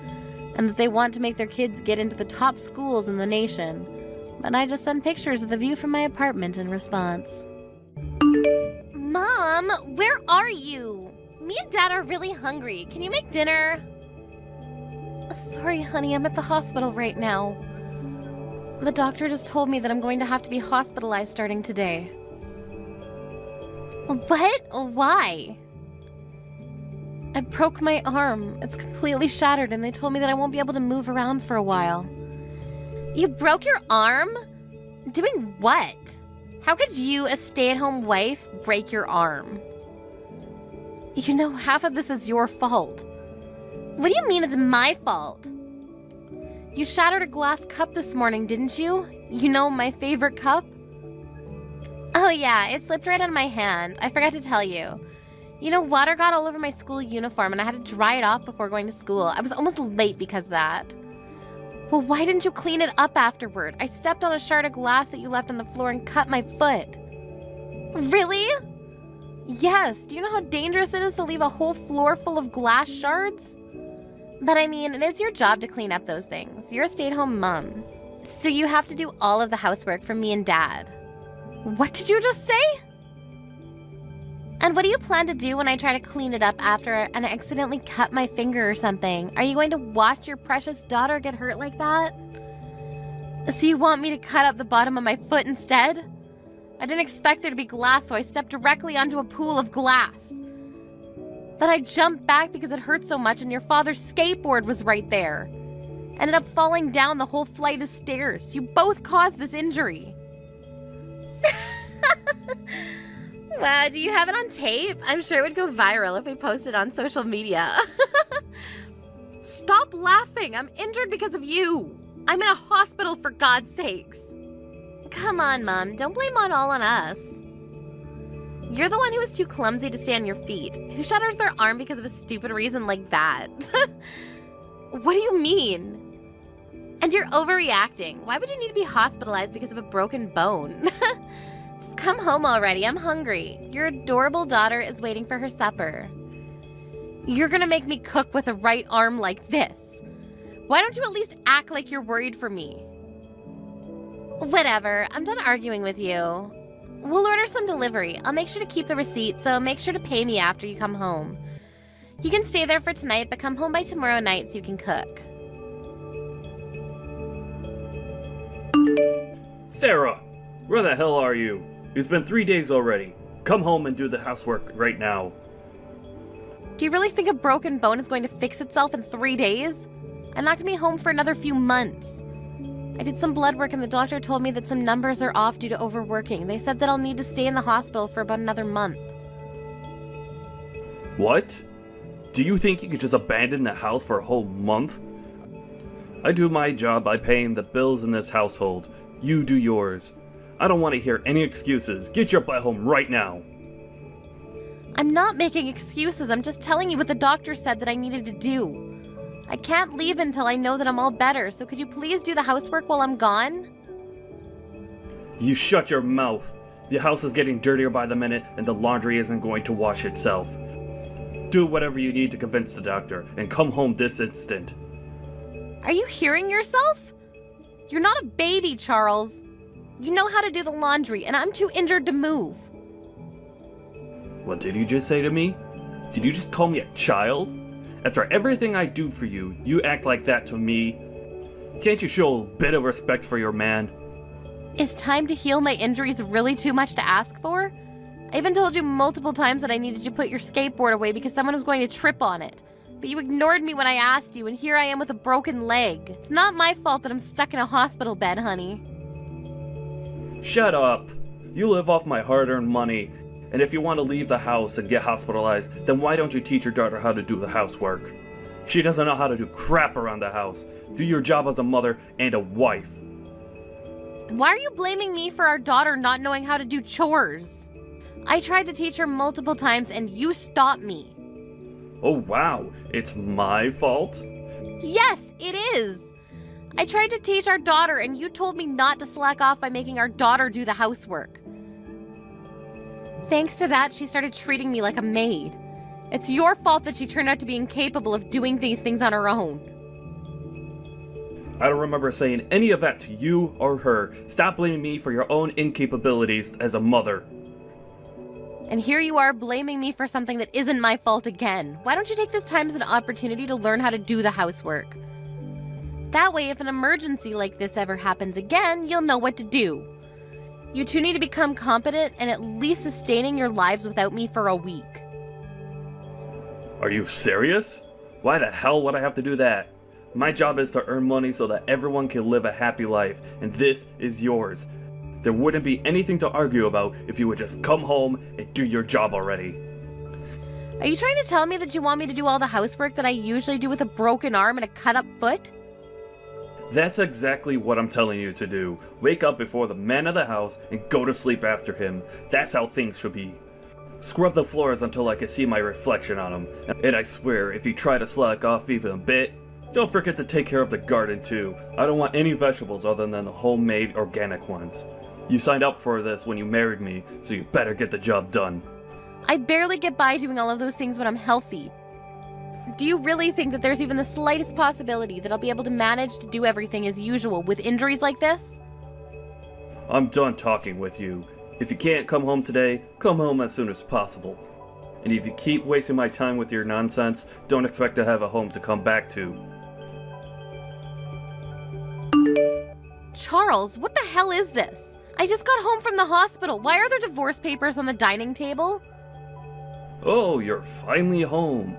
and that they want to make their kids get into the top schools in the nation. But I just send pictures of the view from my apartment in response. Mom, where are you? Me and Dad are really hungry. Can you make dinner? Sorry, honey, I'm at the hospital right now. The doctor just told me that I'm going to have to be hospitalized starting today. What? Why? I broke my arm. It's completely shattered, and they told me that I won't be able to move around for a while. You broke your arm? Doing what? How could you, a stay-at-home wife, break your arm? You know, half of this is your fault. What do you mean it's my fault? You shattered a glass cup this morning, didn't you? You know, my favorite cup? Oh yeah, it slipped right out of my hand. I forgot to tell you. You know, water got all over my school uniform and I had to dry it off before going to school. I was almost late because of that. Well, why didn't you clean it up afterward? I stepped on a shard of glass that you left on the floor and cut my foot. Really? Yes. Do you know how dangerous it is to leave a whole floor full of glass shards? But I mean, it is your job to clean up those things. You're a stay-at-home mom. So you have to do all of the housework for me and Dad. What did you just say? And what do you plan to do when I try to clean it up after and I accidentally cut my finger or something? Are you going to watch your precious daughter get hurt like that? So you want me to cut up the bottom of my foot instead? I didn't expect there to be glass, so I stepped directly onto a pool of glass. Then I jumped back because it hurt so much and your father's skateboard was right there. Ended up falling down the whole flight of stairs. You both caused this injury. Wow, do you have it on tape? I'm sure it would go viral if we posted on social media. Stop laughing. I'm injured because of you. I'm in a hospital, for God's sakes. Come on, Mom. Don't blame it all on us. You're the one who was too clumsy to stay on your feet. Who shatters their arm because of a stupid reason like that? What do you mean? And you're overreacting. Why would you need to be hospitalized because of a broken bone? Just come home already. I'm hungry. Your adorable daughter is waiting for her supper. You're gonna make me cook with a right arm like this. Why don't you at least act like you're worried for me? Whatever. I'm done arguing with you. We'll order some delivery. I'll make sure to keep the receipt, so make sure to pay me after you come home. You can stay there for tonight, but come home by tomorrow night so you can cook. Sarah! Where the hell are you? It's been 3 days already. Come home and do the housework right now. Do you really think a broken bone is going to fix itself in 3 days? I'm not going to be home for another few months. I did some blood work and the doctor told me that some numbers are off due to overworking. They said that I'll need to stay in the hospital for about another month. What? Do you think you could just abandon the house for a whole month? I do my job by paying the bills in this household. You do yours. I don't want to hear any excuses. Get your butt home right now. I'm not making excuses. I'm just telling you what the doctor said that I needed to do. I can't leave until I know that I'm all better, so could you please do the housework while I'm gone? You shut your mouth. The house is getting dirtier by the minute and the laundry isn't going to wash itself. Do whatever you need to convince the doctor and come home this instant. Are you hearing yourself? You're not a baby, Charles. You know how to do the laundry, and I'm too injured to move. What did you just say to me? Did you just call me a child? After everything I do for you, you act like that to me? Can't you show a bit of respect for your man? Is time to heal my injuries really too much to ask for? I even told you multiple times that I needed to put your skateboard away because someone was going to trip on it. But you ignored me when I asked you, and here I am with a broken leg. It's not my fault that I'm stuck in a hospital bed, honey. Shut up. You live off my hard-earned money. And if you want to leave the house and get hospitalized, then why don't you teach your daughter how to do the housework? She doesn't know how to do crap around the house. Do your job as a mother and a wife. Why are you blaming me for our daughter not knowing how to do chores? I tried to teach her multiple times and you stopped me. Oh wow, it's my fault? Yes, it is. I tried to teach our daughter and you told me not to slack off by making our daughter do the housework. Thanks to that, she started treating me like a maid. It's your fault that she turned out to be incapable of doing these things on her own. I don't remember saying any of that to you or her. Stop blaming me for your own incapabilities as a mother. And here you are blaming me for something that isn't my fault again. Why don't you take this time as an opportunity to learn how to do the housework? That way, if an emergency like this ever happens again, you'll know what to do. You two need to become competent and at least sustaining your lives without me for a week. Are you serious? Why the hell would I have to do that? My job is to earn money so that everyone can live a happy life, and this is yours. There wouldn't be anything to argue about if you would just come home and do your job already. Are you trying to tell me that you want me to do all the housework that I usually do with a broken arm and a cut-up foot? That's exactly what I'm telling you to do. Wake up before the man of the house and go to sleep after him. That's how things should be. Scrub the floors until I can see my reflection on them. And I swear, if you try to slack off even a bit, don't forget to take care of the garden too. I don't want any vegetables other than the homemade organic ones. You signed up for this when you married me, so you better get the job done. I barely get by doing all of those things when I'm healthy. Do you really think that there's even the slightest possibility that I'll be able to manage to do everything as usual with injuries like this? I'm done talking with you. If you can't come home today, come home as soon as possible. And if you keep wasting my time with your nonsense, don't expect to have a home to come back to. Charles, what the hell is this? I just got home from the hospital. Why are there divorce papers on the dining table? Oh, you're finally home.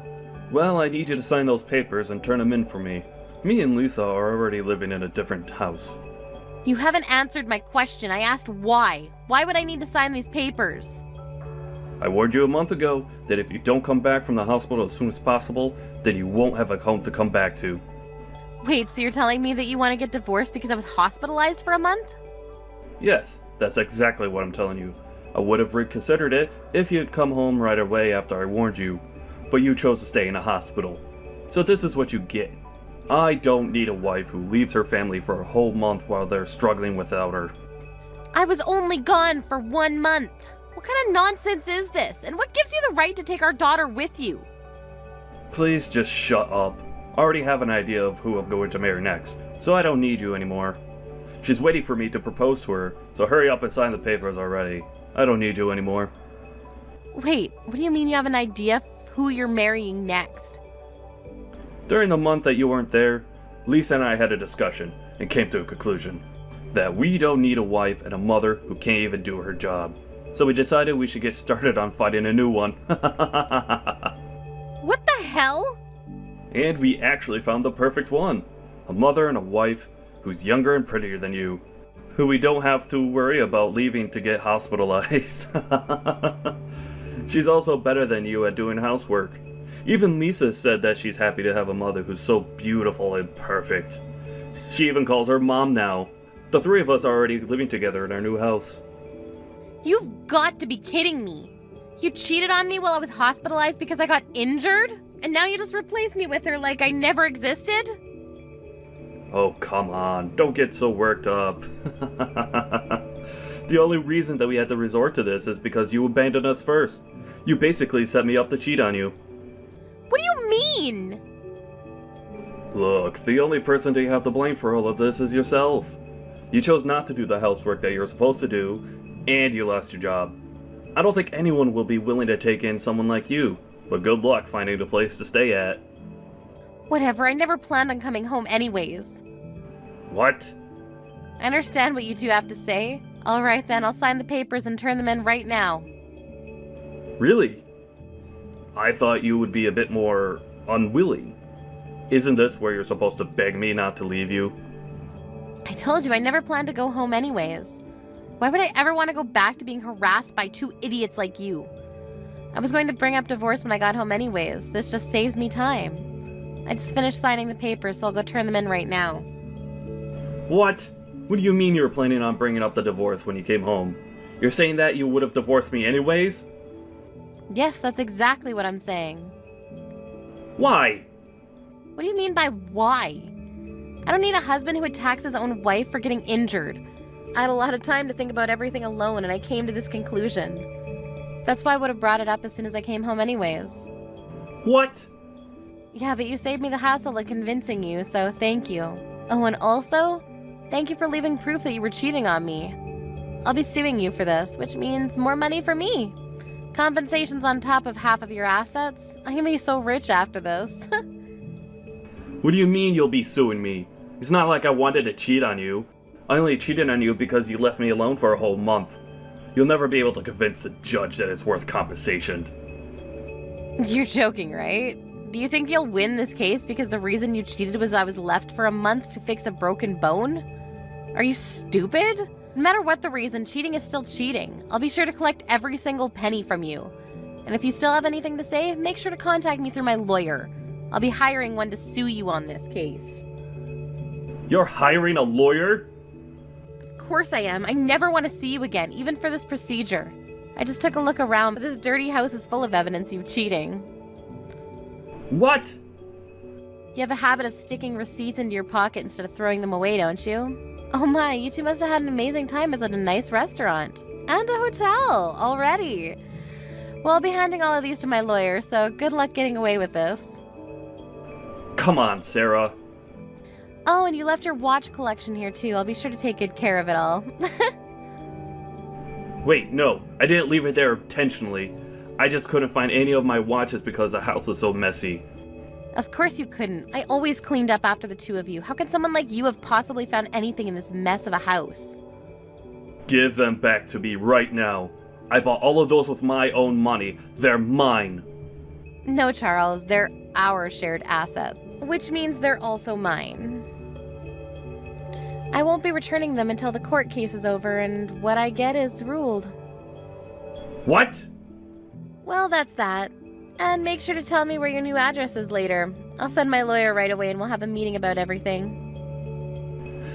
Well, I need you to sign those papers and turn them in for me. Me and Lisa are already living in a different house. You haven't answered my question. I asked why. Why would I need to sign these papers? I warned you a month ago that if you don't come back from the hospital as soon as possible, then you won't have a home to come back to. Wait, so you're telling me that you want to get divorced because I was hospitalized for a month? Yes, that's exactly what I'm telling you. I would have reconsidered it if you'd come home right away after I warned you, but you chose to stay in a hospital. So this is what you get. I don't need a wife who leaves her family for a whole month while they're struggling without her. I was only gone for 1 month. What kind of nonsense is this? And what gives you the right to take our daughter with you? Please just shut up. I already have an idea of who I'm going to marry next, so I don't need you anymore. She's waiting for me to propose to her, so hurry up and sign the papers already. I don't need you anymore. Wait, what do you mean you have an idea of who you're marrying next? During the month that you weren't there, Lisa and I had a discussion and came to a conclusion. that we don't need a wife and a mother who can't even do her job. So we decided we should get started on finding a new one. What the hell? And we actually found the perfect one. A mother and a wife who's younger and prettier than you. Who we don't have to worry about leaving to get hospitalized. She's also better than you at doing housework. Even Lisa said that she's happy to have a mother who's so beautiful and perfect. She even calls her mom now. The three of us are already living together in our new house. You've got to be kidding me. You cheated on me while I was hospitalized because I got injured? And now you just replaced me with her like I never existed? Oh, come on. Don't get so worked up. The only reason that we had to resort to this is because you abandoned us first. You basically set me up to cheat on you. What do you mean? Look, the only person that you have to blame for all of this is yourself. You chose not to do the housework that you're supposed to do, and you lost your job. I don't think anyone will be willing to take in someone like you, but good luck finding a place to stay at. Whatever, I never planned on coming home anyways. What? I understand what you two have to say. Alright then, I'll sign the papers and turn them in right now. Really? I thought you would be a bit more unwilling. Isn't this where you're supposed to beg me not to leave you? I told you I never planned to go home anyways. Why would I ever want to go back to being harassed by two idiots like you? I was going to bring up divorce when I got home anyways. This just saves me time. I just finished signing the papers, so I'll go turn them in right now. What? What do you mean you were planning on bringing up the divorce when you came home? You're saying that you would have divorced me anyways? Yes, that's exactly what I'm saying. Why? What do you mean by why? I don't need a husband who attacks his own wife for getting injured. I had a lot of time to think about everything alone, and I came to this conclusion. That's why I would have brought it up as soon as I came home anyways. What? Yeah, but you saved me the hassle of convincing you, so thank you. Oh, and also, thank you for leaving proof that you were cheating on me. I'll be suing you for this, which means more money for me. Compensation's on top of half of your assets. I'm gonna be so rich after this. What do you mean you'll be suing me? It's not like I wanted to cheat on you. I only cheated on you because you left me alone for a whole month. You'll never be able to convince the judge that it's worth compensation. You're joking, right? Do you think you'll win this case because the reason you cheated was I was left for a month to fix a broken bone? Are you stupid? No matter what the reason, cheating is still cheating. I'll be sure to collect every single penny from you. And if you still have anything to say, make sure to contact me through my lawyer. I'll be hiring one to sue you on this case. You're hiring a lawyer? Of course I am. I never want to see you again, even for this procedure. I just took a look around, but this dirty house is full of evidence of you cheating. What? You have a habit of sticking receipts into your pocket instead of throwing them away, don't you? Oh my, you two must have had an amazing time at a nice restaurant. And a hotel, already. Well, I'll be handing all of these to my lawyer, so good luck getting away with this. Come on, Sarah. Oh, and you left your watch collection here too. I'll be sure to take good care of it all. Wait, no. I didn't leave it there intentionally. I just couldn't find any of my watches because the house was so messy. Of course you couldn't. I always cleaned up after the two of you. How could someone like you have possibly found anything in this mess of a house? Give them back to me right now. I bought all of those with my own money. They're mine. No, Charles. They're our shared asset, which means they're also mine. I won't be returning them until the court case is over and what I get is ruled. What? Well, that's that. And make sure to tell me where your new address is later. I'll send my lawyer right away and we'll have a meeting about everything.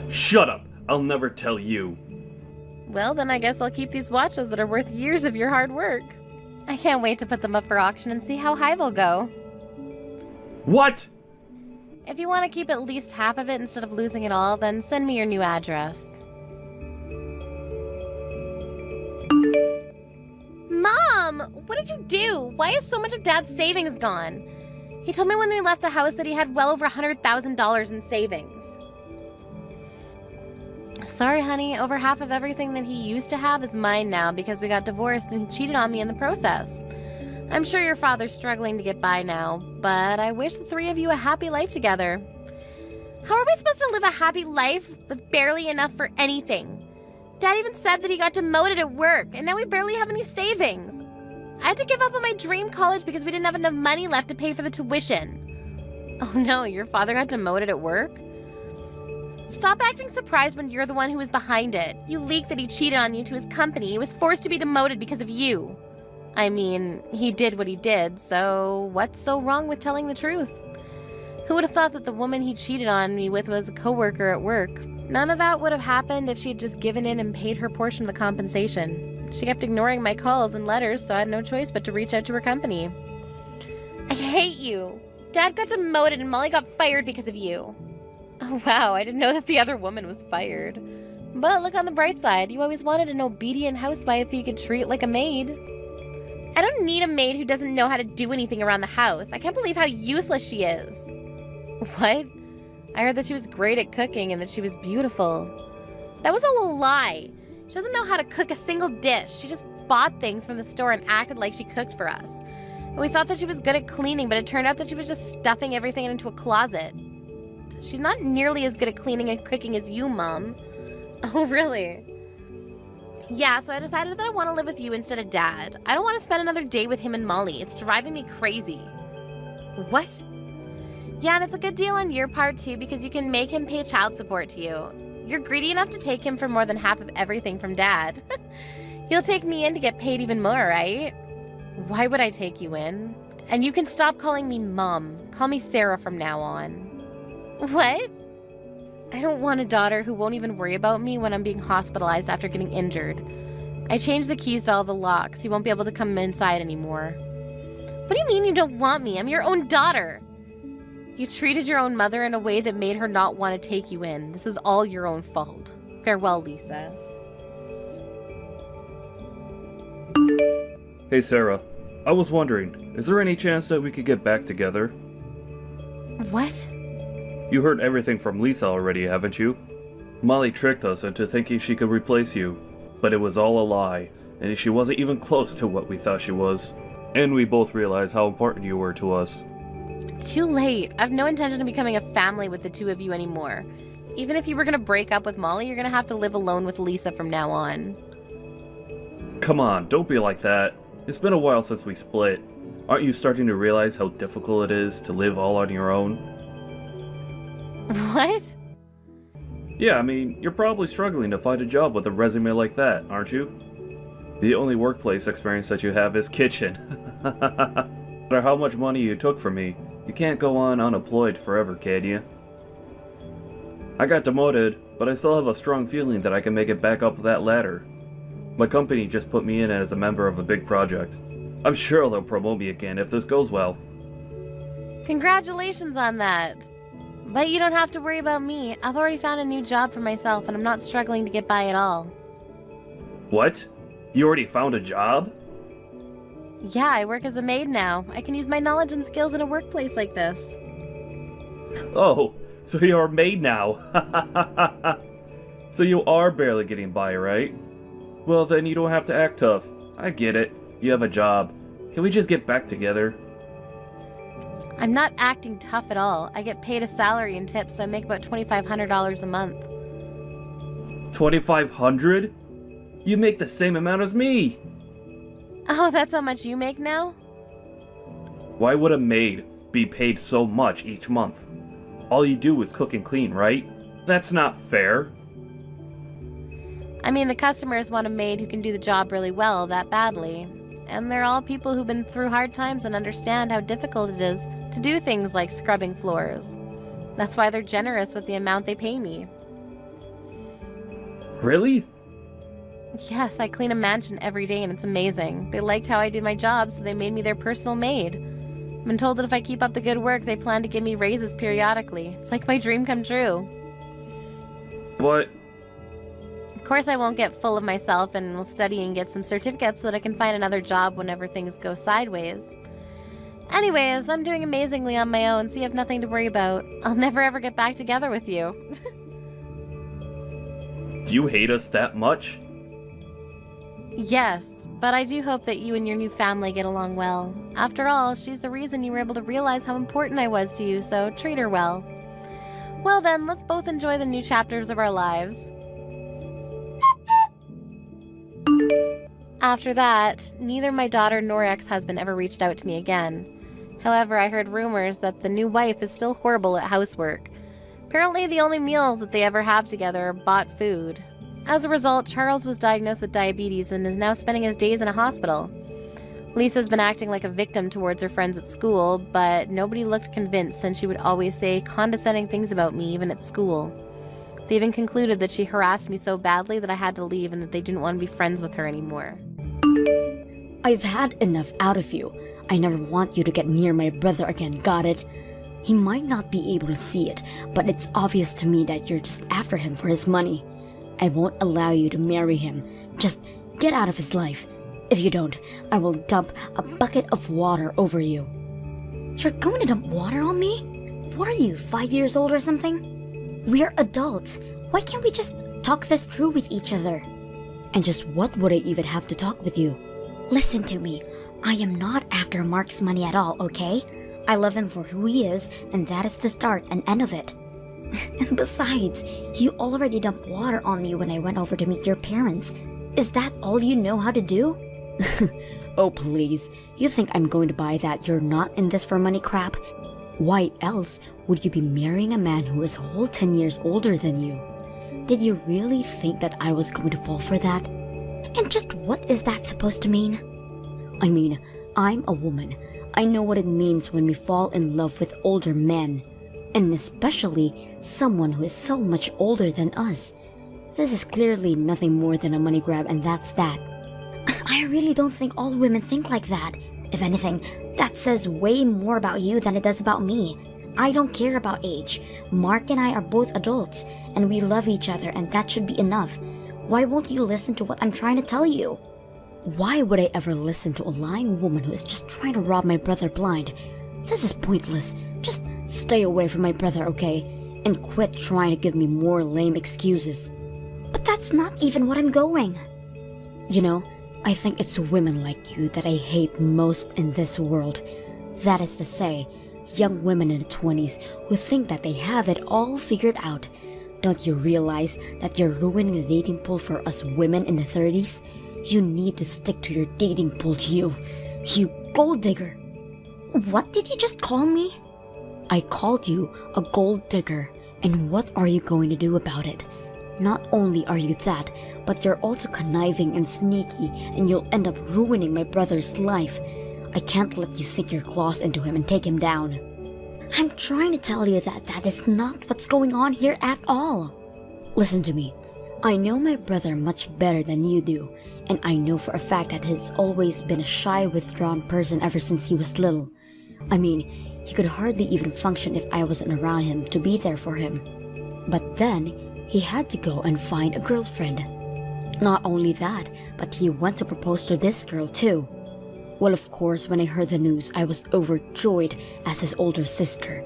Shut up! I'll never tell you. Well, then I guess I'll keep these watches that are worth years of your hard work. I can't wait to put them up for auction and see how high they'll go. What? If you want to keep at least half of it instead of losing it all, then send me your new address. Mom! What did you do? Why is so much of Dad's savings gone? He told me when we left the house that he had well over $100,000 in savings. Sorry, honey. Over half of everything that he used to have is mine now because we got divorced and he cheated on me in the process. I'm sure your father's struggling to get by now, but I wish the three of you a happy life together. How are we supposed to live a happy life with barely enough for anything? Dad even said that he got demoted at work, and now we barely have any savings. I had to give up on my dream college because we didn't have enough money left to pay for the tuition. Oh no, your father got demoted at work? Stop acting surprised when you're the one who was behind it. You leaked that he cheated on you to his company. He was forced to be demoted because of you. I mean, he did what he did, so what's so wrong with telling the truth? Who would have thought that the woman he cheated on me with was a coworker at work? None of that would have happened if she had just given in and paid her portion of the compensation. She kept ignoring my calls and letters, so I had no choice but to reach out to her company. I hate you. Dad got demoted and Molly got fired because of you. Oh wow, I didn't know that the other woman was fired. But look on the bright side, you always wanted an obedient housewife who you could treat like a maid. I don't need a maid who doesn't know how to do anything around the house. I can't believe how useless she is. What? I heard that she was great at cooking and that she was beautiful. That was all a lie. She doesn't know how to cook a single dish. She just bought things from the store and acted like she cooked for us. And we thought that she was good at cleaning, but it turned out that she was just stuffing everything into a closet. She's not nearly as good at cleaning and cooking as you, Mom. Oh, really? Yeah, so I decided that I want to live with you instead of Dad. I don't want to spend another day with him and Molly. It's driving me crazy. What? Yeah, and it's a good deal on your part, too, because you can make him pay child support to you. You're greedy enough to take him for more than half of everything from Dad. You'll take me in to get paid even more, right? Why would I take you in? And you can stop calling me Mom. Call me Sarah from now on. What? I don't want a daughter who won't even worry about me when I'm being hospitalized after getting injured. I changed the keys to all the locks. You won't be able to come inside anymore. What do you mean you don't want me? I'm your own daughter. You treated your own mother in a way that made her not want to take you in. This is all your own fault. Farewell, Lisa. Hey Sarah, I was wondering, is there any chance that we could get back together? What? You heard everything from Lisa already, haven't you? Molly tricked us into thinking she could replace you, but it was all a lie, and she wasn't even close to what we thought she was. And we both realized how important you were to us. Too late. I've no intention of becoming a family with the two of you anymore. Even if you were going to break up with Molly, you're going to have to live alone with Lisa from now on. Come on, don't be like that. It's been a while since we split. Aren't you starting to realize how difficult it is to live all on your own? What? Yeah, I mean, you're probably struggling to find a job with a resume like that, aren't you? The only workplace experience that you have is kitchen. No matter how much money you took from me, you can't go on unemployed forever, can you? I got demoted, but I still have a strong feeling that I can make it back up that ladder. My company just put me in as a member of a big project. I'm sure they'll promote me again if this goes well. Congratulations on that. But you don't have to worry about me. I've already found a new job for myself and I'm not struggling to get by at all. What? You already found a job? Yeah, I work as a maid now. I can use my knowledge and skills in a workplace like this. Oh, so you're a maid now. So you are barely getting by, right? Well, then you don't have to act tough. I get it. You have a job. Can we just get back together? I'm not acting tough at all. I get paid a salary and tips, so I make about $2,500 a month. $2,500? You make the same amount as me! Oh, that's how much you make now? Why would a maid be paid so much each month? All you do is cook and clean, right? That's not fair. I mean, the customers want a maid who can do the job really well, that badly. And they're all people who've been through hard times and understand how difficult it is to do things like scrubbing floors. That's why they're generous with the amount they pay me. Really? Yes, I clean a mansion every day and it's amazing. They liked how I did my job, so they made me their personal maid. I've been told that if I keep up the good work, they plan to give me raises periodically. It's like my dream come true. But... Of course I won't get full of myself and will study and get some certificates so that I can find another job whenever things go sideways. Anyways, I'm doing amazingly on my own, so you have nothing to worry about. I'll never ever get back together with you. Do you hate us that much? Yes, but I do hope that you and your new family get along well. After all, she's the reason you were able to realize how important I was to you, so treat her well. Well then, let's both enjoy the new chapters of our lives. After that, neither my daughter nor ex-husband ever reached out to me again. However, I heard rumors that the new wife is still horrible at housework. Apparently, the only meals that they ever have together are bought food. As a result, Charles was diagnosed with diabetes and is now spending his days in a hospital. Lisa's been acting like a victim towards her friends at school, but nobody looked convinced since she would always say condescending things about me even at school. They even concluded that she harassed me so badly that I had to leave and that they didn't want to be friends with her anymore. I've had enough out of you. I never want you to get near my brother again, got it? He might not be able to see it, but it's obvious to me that you're just after him for his money. I won't allow you to marry him. Just get out of his life. If you don't, I will dump a bucket of water over you. You're going to dump water on me? What are you, 5 years old or something? We're adults. Why can't we just talk this through with each other? And just what would I even have to talk with you? Listen to me. I am not after Mark's money at all, okay? I love him for who he is, and that is the start and end of it. And besides, you already dumped water on me when I went over to meet your parents. Is that all you know how to do? Oh please, you think I'm going to buy that you're not in this for money crap? Why else would you be marrying a man who is a whole 10 years older than you? Did you really think that I was going to fall for that? And just what is that supposed to mean? I mean, I'm a woman. I know what it means when we fall in love with older men. And especially someone who is so much older than us. This is clearly nothing more than a money grab, and that's that. I really don't think all women think like that. If anything, that says way more about you than it does about me. I don't care about age. Mark and I are both adults, and we love each other, and that should be enough. Why won't you listen to what I'm trying to tell you? Why would I ever listen to a lying woman who is just trying to rob my brother blind? This is pointless. Just stay away from my brother, okay? And quit trying to give me more lame excuses. But that's not even what I'm going. You know, I think it's women like you that I hate most in this world. That is to say, young women in the 20s who think that they have it all figured out. Don't you realize that you're ruining the dating pool for us women in the 30s? You need to stick to your dating pool, you gold digger. What did you just call me? I called you a gold digger, and what are you going to do about it? Not only are you that, but you're also conniving and sneaky, and you'll end up ruining my brother's life. I can't let you sink your claws into him and take him down. I'm trying to tell you that that is not what's going on here at all. Listen to me. I know my brother much better than you do, and I know for a fact that he's always been a shy, withdrawn person ever since he was little. I mean, he could hardly even function if I wasn't around him to be there for him. But then, he had to go and find a girlfriend. Not only that, but he went to propose to this girl too. Well, of course, when I heard the news, I was overjoyed as his older sister,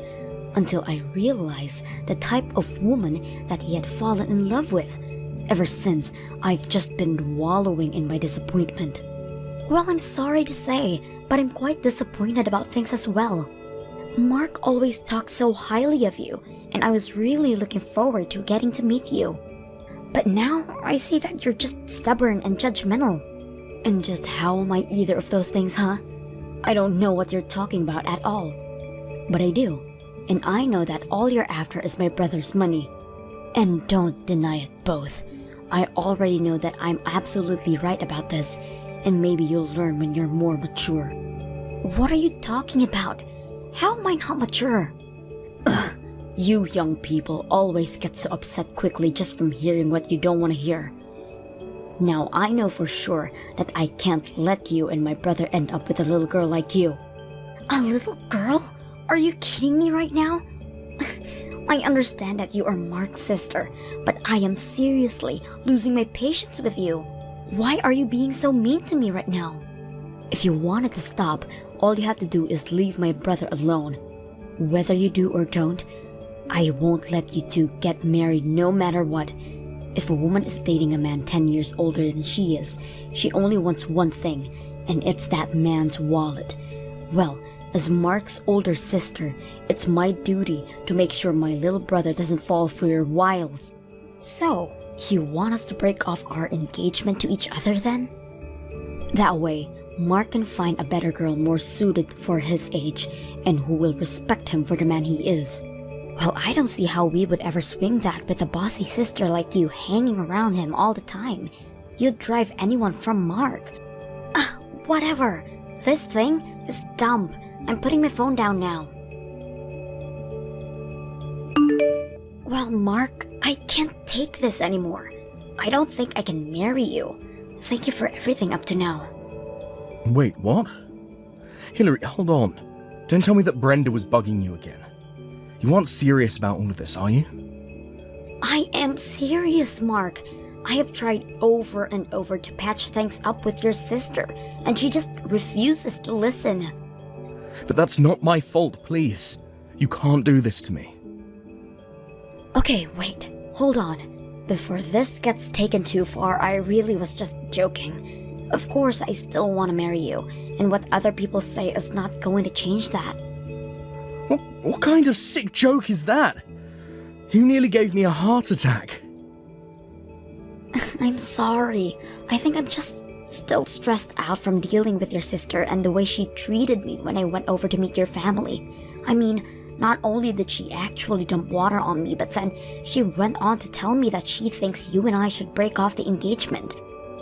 until I realized the type of woman that he had fallen in love with. Ever since, I've just been wallowing in my disappointment. Well, I'm sorry to say, but I'm quite disappointed about things as well. Mark always talks so highly of you, and I was really looking forward to getting to meet you. But now, I see that you're just stubborn and judgmental. And just how am I either of those things, huh? I don't know what you're talking about at all. But I do, and I know that all you're after is my brother's money. And don't deny it both. I already know that I'm absolutely right about this, and maybe you'll learn when you're more mature. What are you talking about? How am I not mature? Ugh, you young people always get so upset quickly just from hearing what you don't want to hear. Now I know for sure that I can't let you and my brother end up with a little girl like you. A little girl? Are you kidding me right now? I understand that you are Mark's sister, but I am seriously losing my patience with you. Why are you being so mean to me right now? If you want it to stop, all you have to do is leave my brother alone. Whether you do or don't, I won't let you two get married no matter what. If a woman is dating a man 10 years older than she is, she only wants one thing, and it's that man's wallet. Well, As Mark's older sister, it's my duty to make sure my little brother doesn't fall for your wiles. So, you want us to break off our engagement to each other then? That way, Mark can find a better girl more suited for his age and who will respect him for the man he is. Well, I don't see how we would ever swing that with a bossy sister like you hanging around him all the time. You'd drive anyone from Mark. Whatever. This thing is dumb. I'm putting my phone down now. Well, Mark, I can't take this anymore. I don't think I can marry you. Thank you for everything up to now. Wait, what? Hillary, hold on. Don't tell me that Brenda was bugging you again. You aren't serious about all of this, are you? I am serious, Mark. I have tried over and over to patch things up with your sister, and she just refuses to listen. But that's not my fault, please. You can't do this to me. Okay, wait. Hold on. Before this gets taken too far, I really was just joking. Of course, I still want to marry you, and what other people say is not going to change that. What kind of sick joke is that? You nearly gave me a heart attack. I'm sorry. I think I'm just still stressed out from dealing with your sister and the way she treated me when I went over to meet your family. I mean, not only did she actually dump water on me, but then she went on to tell me that she thinks you and I should break off the engagement.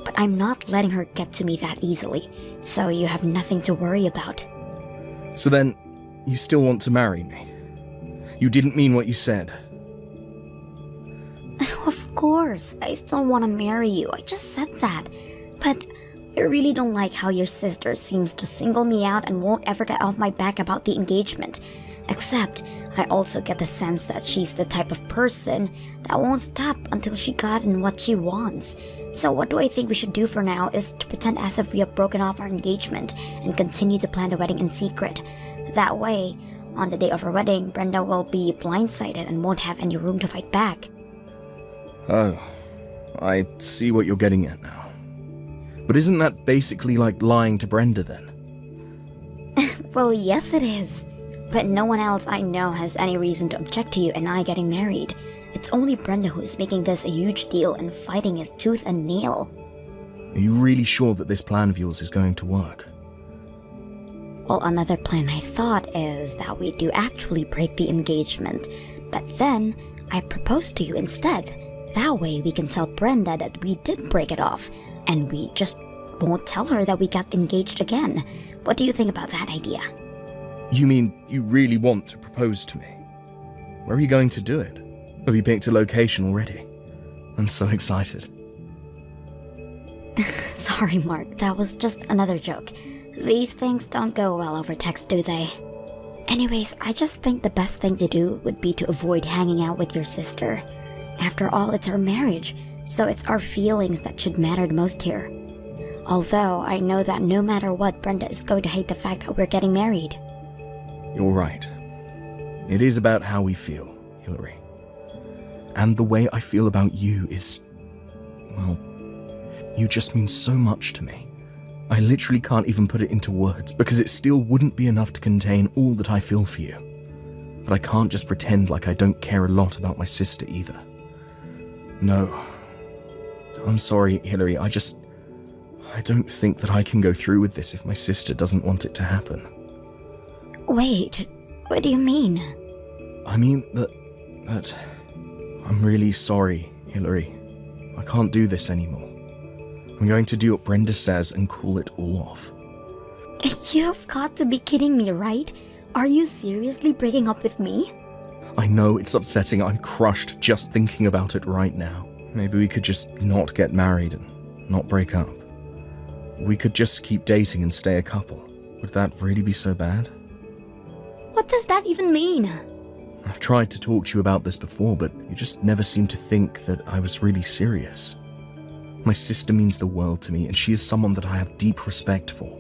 But I'm not letting her get to me that easily, so you have nothing to worry about. So then, you still want to marry me? You didn't mean what you said. Of course, I still want to marry you. I just said that. But I really don't like how your sister seems to single me out and won't ever get off my back about the engagement. Except, I also get the sense that she's the type of person that won't stop until she gotten what she wants. So what do I think we should do for now is to pretend as if we have broken off our engagement and continue to plan the wedding in secret. That way, on the day of our wedding, Brenda will be blindsided and won't have any room to fight back. Oh, I see what you're getting at now. But isn't that basically like lying to Brenda then? Well, yes it is. But no one else I know has any reason to object to you and I getting married. It's only Brenda who is making this a huge deal and fighting it tooth and nail. Are you really sure that this plan of yours is going to work? Well, another plan I thought is that we do actually break the engagement, but then I propose to you instead. That way we can tell Brenda that we did break it off, and we just won't tell her that we got engaged again. What do you think about that idea? You mean you really want to propose to me? Where are you going to do it? Have you picked a location already? I'm so excited. Sorry, Mark, that was just another joke. These things don't go well over text, do they? Anyways, I just think the best thing to do would be to avoid hanging out with your sister. After all, it's our marriage, so it's our feelings that should matter the most here. Although, I know that no matter what, Brenda is going to hate the fact that we're getting married. You're right. It is about how we feel, Hillary. And the way I feel about you is... well, you just mean so much to me. I literally can't even put it into words, because it still wouldn't be enough to contain all that I feel for you. But I can't just pretend like I don't care a lot about my sister either. No. I'm sorry, Hillary, I don't think that I can go through with this if my sister doesn't want it to happen. Wait, what do you mean? I mean that... I'm really sorry, Hillary. I can't do this anymore. I'm going to do what Brenda says and call it all off. You've got to be kidding me, right? Are you seriously breaking up with me? I know it's upsetting. I'm crushed just thinking about it right now. Maybe we could just not get married and not break up. We could just keep dating and stay a couple. Would that really be so bad? What does that even mean? I've tried to talk to you about this before, but you just never seemed to think that I was really serious. My sister means the world to me, and she is someone that I have deep respect for.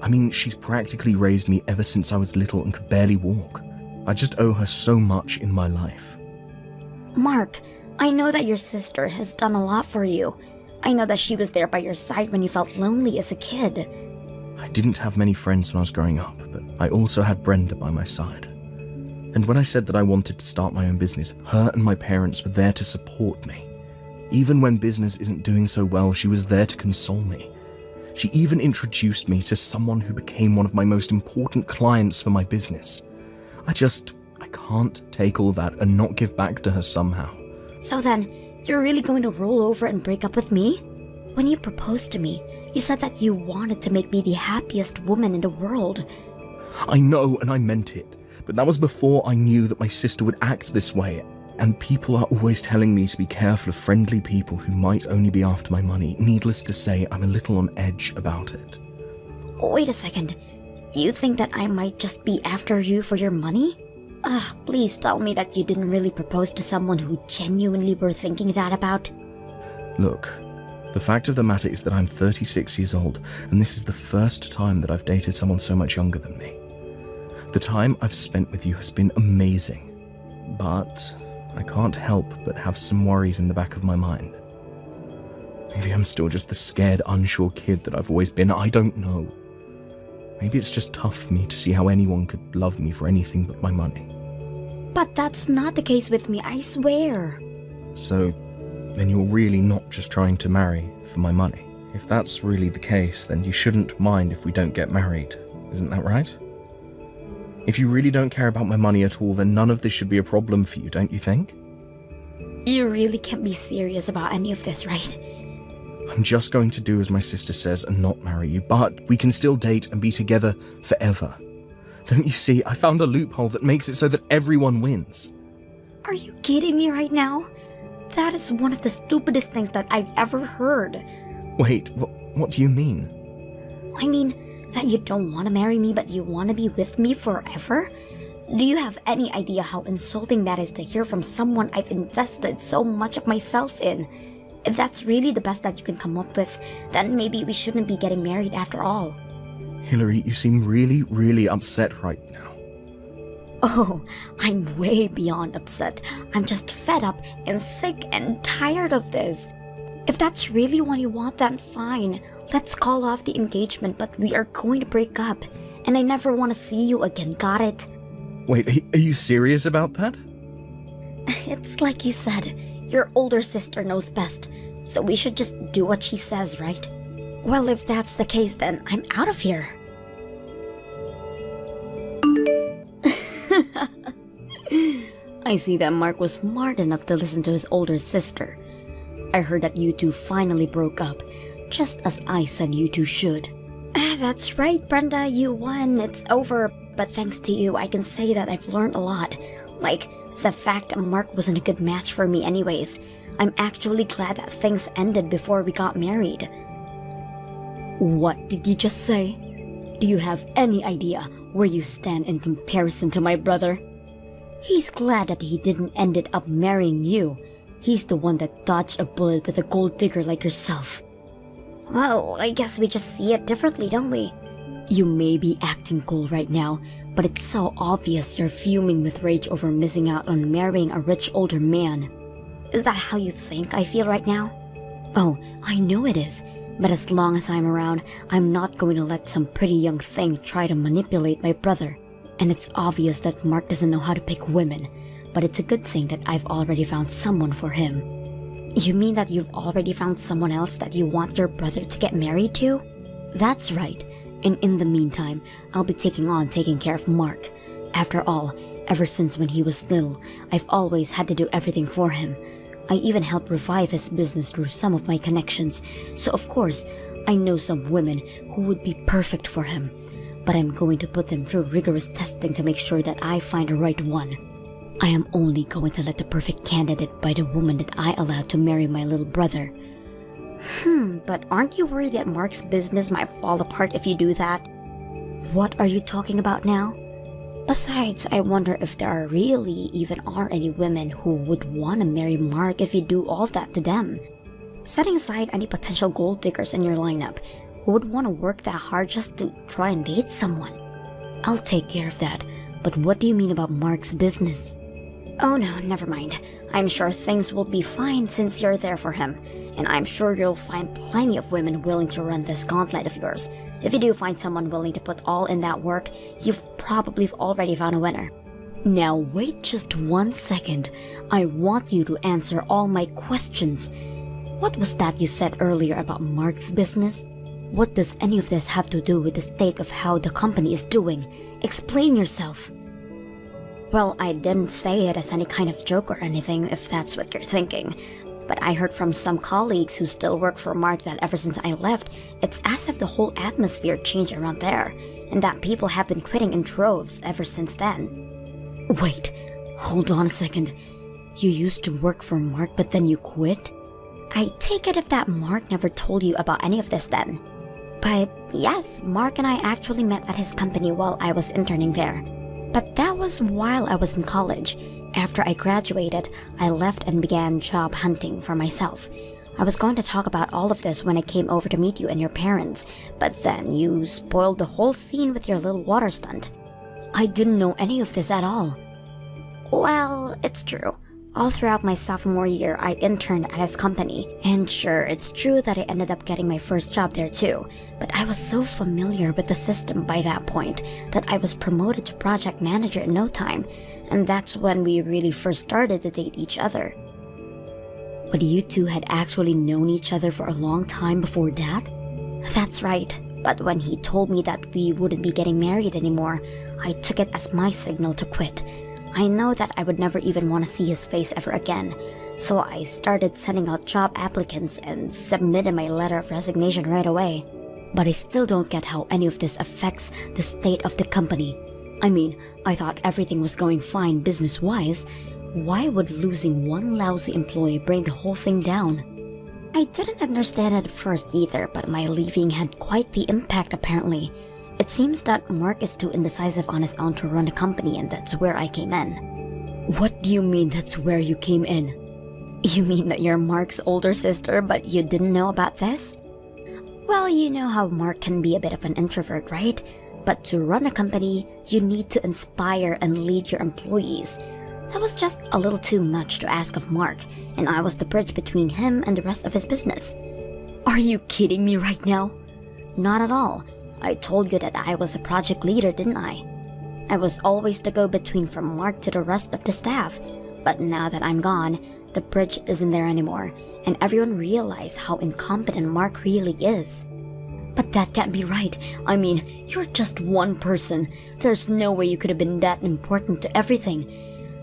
I mean, she's practically raised me ever since I was little and could barely walk. I just owe her so much in my life. Mark, I know that your sister has done a lot for you. I know that she was there by your side when you felt lonely as a kid. I didn't have many friends when I was growing up, but I also had Brenda by my side. And when I said that I wanted to start my own business, her and my parents were there to support me. Even when business isn't doing so well, she was there to console me. She even introduced me to someone who became one of my most important clients for my business. I can't take all that and not give back to her somehow. So then, you're really going to roll over and break up with me? When you proposed to me, you said that you wanted to make me the happiest woman in the world. I know, and I meant it. But that was before I knew that my sister would act this way. And people are always telling me to be careful of friendly people who might only be after my money. Needless to say, I'm a little on edge about it. Wait a second. You think that I might just be after you for your money? Please tell me that you didn't really propose to someone who genuinely were thinking that about. Look, the fact of the matter is that I'm 36 years old, and this is the first time that I've dated someone so much younger than me. The time I've spent with you has been amazing, but I can't help but have some worries in the back of my mind. Maybe I'm still just the scared, unsure kid that I've always been. I don't know. Maybe it's just tough for me to see how anyone could love me for anything but my money. But that's not the case with me, I swear. So, then you're really not just trying to marry for my money. If that's really the case, then you shouldn't mind if we don't get married. Isn't that right? If you really don't care about my money at all, then none of this should be a problem for you, don't you think? You really can't be serious about any of this, right? I'm just going to do as my sister says and not marry you, but we can still date and be together forever. Don't you see? I found a loophole that makes it so that everyone wins. Are you kidding me right now? That is one of the stupidest things that I've ever heard. Wait, what do you mean? I mean, that you don't want to marry me but you want to be with me forever? Do you have any idea how insulting that is to hear from someone I've invested so much of myself in? If that's really the best that you can come up with, then maybe we shouldn't be getting married after all. Hillary, you seem really, really upset right now. Oh, I'm way beyond upset. I'm just fed up and sick and tired of this. If that's really what you want, then fine. Let's call off the engagement, but we are going to break up. And I never want to see you again, got it? Wait, are you serious about that? It's like you said, your older sister knows best, so we should just do what she says, right? Well, if that's the case, then I'm out of here. I see that Mark was smart enough to listen to his older sister. I heard that you two finally broke up, just as I said you two should. That's right, Brenda, you won. It's over. But thanks to you, I can say that I've learned a lot. Like, the fact that Mark wasn't a good match for me anyways. I'm actually glad that things ended before we got married. What did you just say? Do you have any idea where you stand in comparison to my brother? He's glad that he didn't ended up marrying you. He's the one that dodged a bullet with a gold digger like yourself. Well, I guess we just see it differently, don't we? You may be acting cool right now, but it's so obvious you're fuming with rage over missing out on marrying a rich older man. Is that how you think I feel right now? Oh, I know it is, but as long as I'm around, I'm not going to let some pretty young thing try to manipulate my brother. And it's obvious that Mark doesn't know how to pick women, but it's a good thing that I've already found someone for him. You mean that you've already found someone else that you want your brother to get married to? That's right. And in the meantime, I'll be taking care of Mark. After all, ever since when he was little, I've always had to do everything for him. I even helped revive his business through some of my connections, so of course, I know some women who would be perfect for him. But I'm going to put them through rigorous testing to make sure that I find the right one. I am only going to let the perfect candidate by the woman that I allowed to marry my little brother. But aren't you worried that Mark's business might fall apart if you do that? What are you talking about now? Besides, I wonder if there really even are any women who would want to marry Mark if you do all that to them. Setting aside any potential gold diggers in your lineup, who would want to work that hard just to try and date someone? I'll take care of that, but what do you mean about Mark's business? Oh no, never mind. I'm sure things will be fine since you're there for him, and I'm sure you'll find plenty of women willing to run this gauntlet of yours. If you do find someone willing to put all in that work, you've probably already found a winner. Now wait just 1 second. I want you to answer all my questions. What was that you said earlier about Mark's business? What does any of this have to do with the state of how the company is doing? Explain yourself. Well, I didn't say it as any kind of joke or anything, if that's what you're thinking. But I heard from some colleagues who still work for Mark that ever since I left, it's as if the whole atmosphere changed around there, and that people have been quitting in droves ever since then. Wait, hold on a second. You used to work for Mark, but then you quit? I take it if that Mark never told you about any of this then. But yes, Mark and I actually met at his company while I was interning there. But that was while I was in college. After I graduated, I left and began job hunting for myself. I was going to talk about all of this when I came over to meet you and your parents, but then you spoiled the whole scene with your little water stunt. I didn't know any of this at all. Well, it's true. All throughout my sophomore year, I interned at his company, and sure, it's true that I ended up getting my first job there too, but I was so familiar with the system by that point that I was promoted to project manager in no time, and that's when we really first started to date each other. But you two had actually known each other for a long time before that? That's right, but when he told me that we wouldn't be getting married anymore, I took it as my signal to quit. I know that I would never even want to see his face ever again, so I started sending out job applicants and submitted my letter of resignation right away. But I still don't get how any of this affects the state of the company. I mean, I thought everything was going fine business-wise. Why would losing one lousy employee bring the whole thing down? I didn't understand it at first either, but my leaving had quite the impact apparently. It seems that Mark is too indecisive on his own to run the company, and that's where I came in. What do you mean that's where you came in? You mean that you're Mark's older sister, but you didn't know about this? Well, you know how Mark can be a bit of an introvert, right? But to run a company, you need to inspire and lead your employees. That was just a little too much to ask of Mark, and I was the bridge between him and the rest of his business. Are you kidding me right now? Not at all. I told you that I was a project leader, didn't I? I was always the go-between from Mark to the rest of the staff. But now that I'm gone, the bridge isn't there anymore, and everyone realized how incompetent Mark really is. But that can't be right. I mean, you're just one person. There's no way you could have been that important to everything.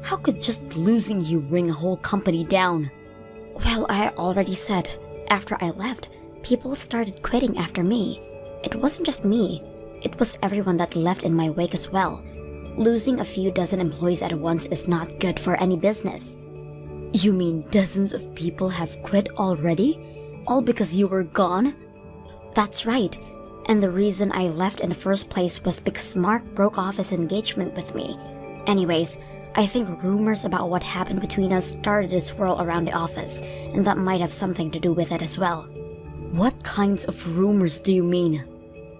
How could just losing you bring a whole company down? Well, I already said, after I left, people started quitting after me. It wasn't just me, it was everyone that left in my wake as well. Losing a few dozen employees at once is not good for any business. You mean dozens of people have quit already? All because you were gone? That's right, and the reason I left in the first place was because Mark broke off his engagement with me. Anyways, I think rumors about what happened between us started to swirl around the office, and that might have something to do with it as well. What kinds of rumors do you mean?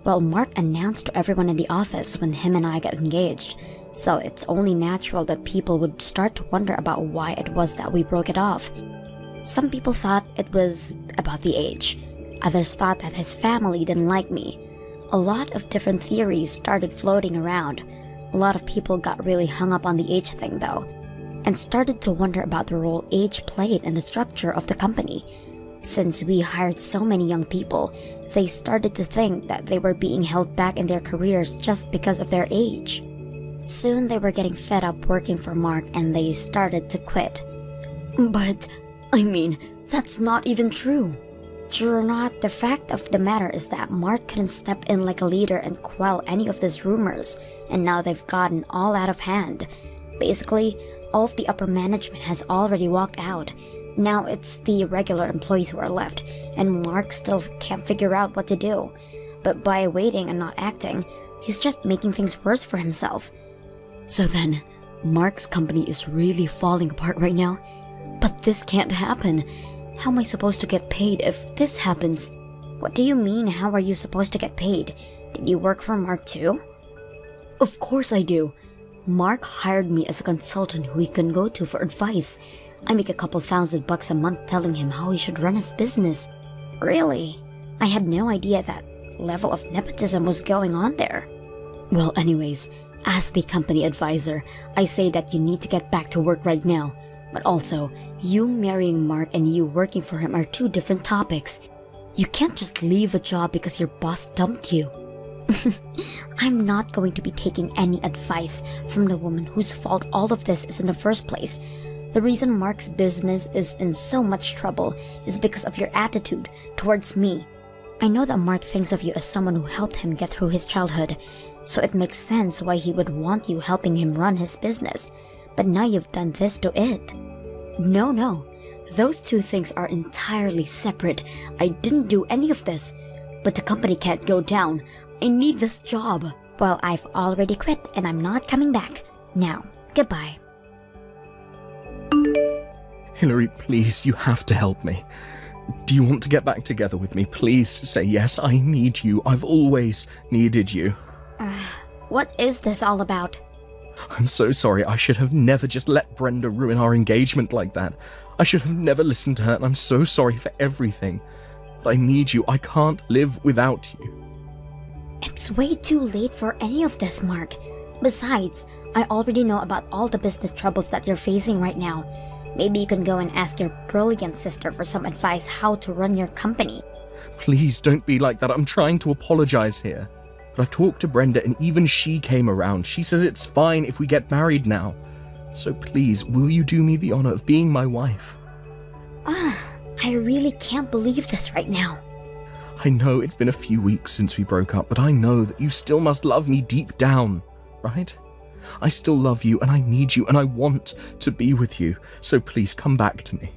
Well, Mark announced to everyone in the office when him and I got engaged, so it's only natural that people would start to wonder about why it was that we broke it off. Some people thought it was about the age. Others thought that his family didn't like me. A lot of different theories started floating around. A lot of people got really hung up on the age thing though, and started to wonder about the role age played in the structure of the company. Since we hired so many young people, they started to think that they were being held back in their careers just because of their age. Soon they were getting fed up working for Mark and they started to quit. But, I mean, that's not even true. True or not, the fact of the matter is that Mark couldn't step in like a leader and quell any of these rumors, and now they've gotten all out of hand. Basically, all of the upper management has already walked out. Now it's the regular employees who are left, and Mark still can't figure out what to do. But by waiting and not acting, he's just making things worse for himself. So then, Mark's company is really falling apart right now? But this can't happen. How am I supposed to get paid if this happens? What do you mean, how are you supposed to get paid? Did you work for Mark too? Of course I do. Mark hired me as a consultant who he can go to for advice. I make a couple $1,000 a month telling him how he should run his business. Really? I had no idea that level of nepotism was going on there. Well, anyways, as the company advisor, I say that you need to get back to work right now. But also, you marrying Mark and you working for him are two different topics. You can't just leave a job because your boss dumped you. I'm not going to be taking any advice from the woman whose fault all of this is in the first place. The reason Mark's business is in so much trouble is because of your attitude towards me. I know that Mark thinks of you as someone who helped him get through his childhood, so it makes sense why he would want you helping him run his business. But now you've done this to it. No. Those two things are entirely separate. I didn't do any of this. But the company can't go down. I need this job. Well, I've already quit and I'm not coming back. Now, goodbye. Hillary, please, you have to help me. Do you want to get back together with me? Please say yes, I need you. I've always needed you. What is this all about? I'm so sorry. I should have never just let Brenda ruin our engagement like that. I should have never listened to her, and I'm so sorry for everything. But I need you. I can't live without you. It's way too late for any of this, Mark. Besides, I already know about all the business troubles that you're facing right now. Maybe you can go and ask your brilliant sister for some advice how to run your company. Please don't be like that. I'm trying to apologize here. But I've talked to Brenda and even she came around. She says it's fine if we get married now. So please, will you do me the honor of being my wife? I really can't believe this right now. I know it's been a few weeks since we broke up, but I know that you still must love me deep down, right? I still love you and I need you and I want to be with you. So please come back to me.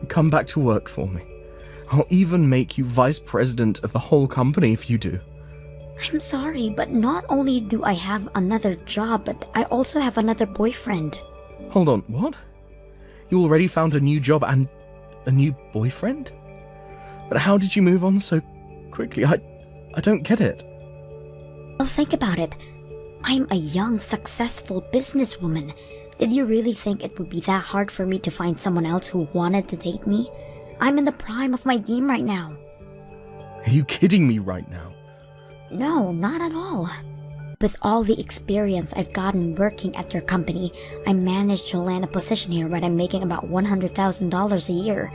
Come back to work for me. I'll even make you vice president of the whole company if you do. I'm sorry, but not only do I have another job, but I also have another boyfriend. Hold on, what? You already found a new job and a new boyfriend? But how did you move on so quickly? I don't get it. Well, think about it. I'm a young, successful businesswoman. Did you really think it would be that hard for me to find someone else who wanted to date me? I'm in the prime of my game right now. Are you kidding me right now? No, not at all. With all the experience I've gotten working at your company, I managed to land a position here where I'm making about $100,000 a year.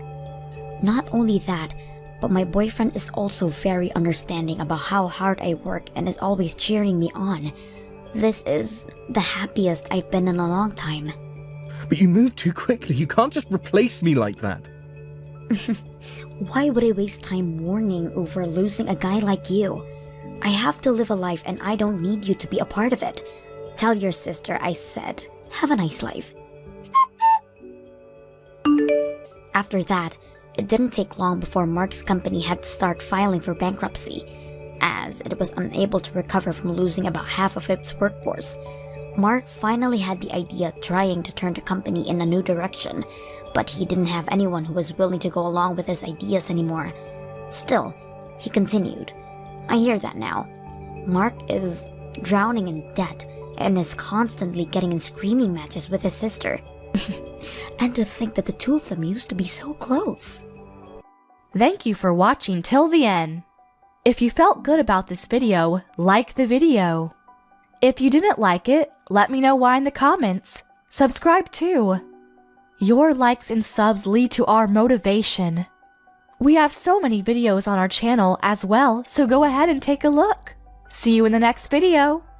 Not only that, but my boyfriend is also very understanding about how hard I work and is always cheering me on. This is the happiest I've been in a long time. But you moved too quickly. You can't just replace me like that. Why would I waste time mourning over losing a guy like you? I have to live a life and I don't need you to be a part of it. Tell your sister I said, have a nice life. After that, it didn't take long before Mark's company had to start filing for bankruptcy, as it was unable to recover from losing about half of its workforce. Mark finally had the idea of trying to turn the company in a new direction, but he didn't have anyone who was willing to go along with his ideas anymore. Still, he continued. I hear that now. Mark is drowning in debt and is constantly getting in screaming matches with his sister. And to think that the two of them used to be so close. Thank you for watching till the end. If you felt good about this video, like the video. If you didn't like it, let me know why in the comments. Subscribe too. Your likes and subs lead to our motivation. We have so many videos on our channel as well, so go ahead and take a look. See you in the next video.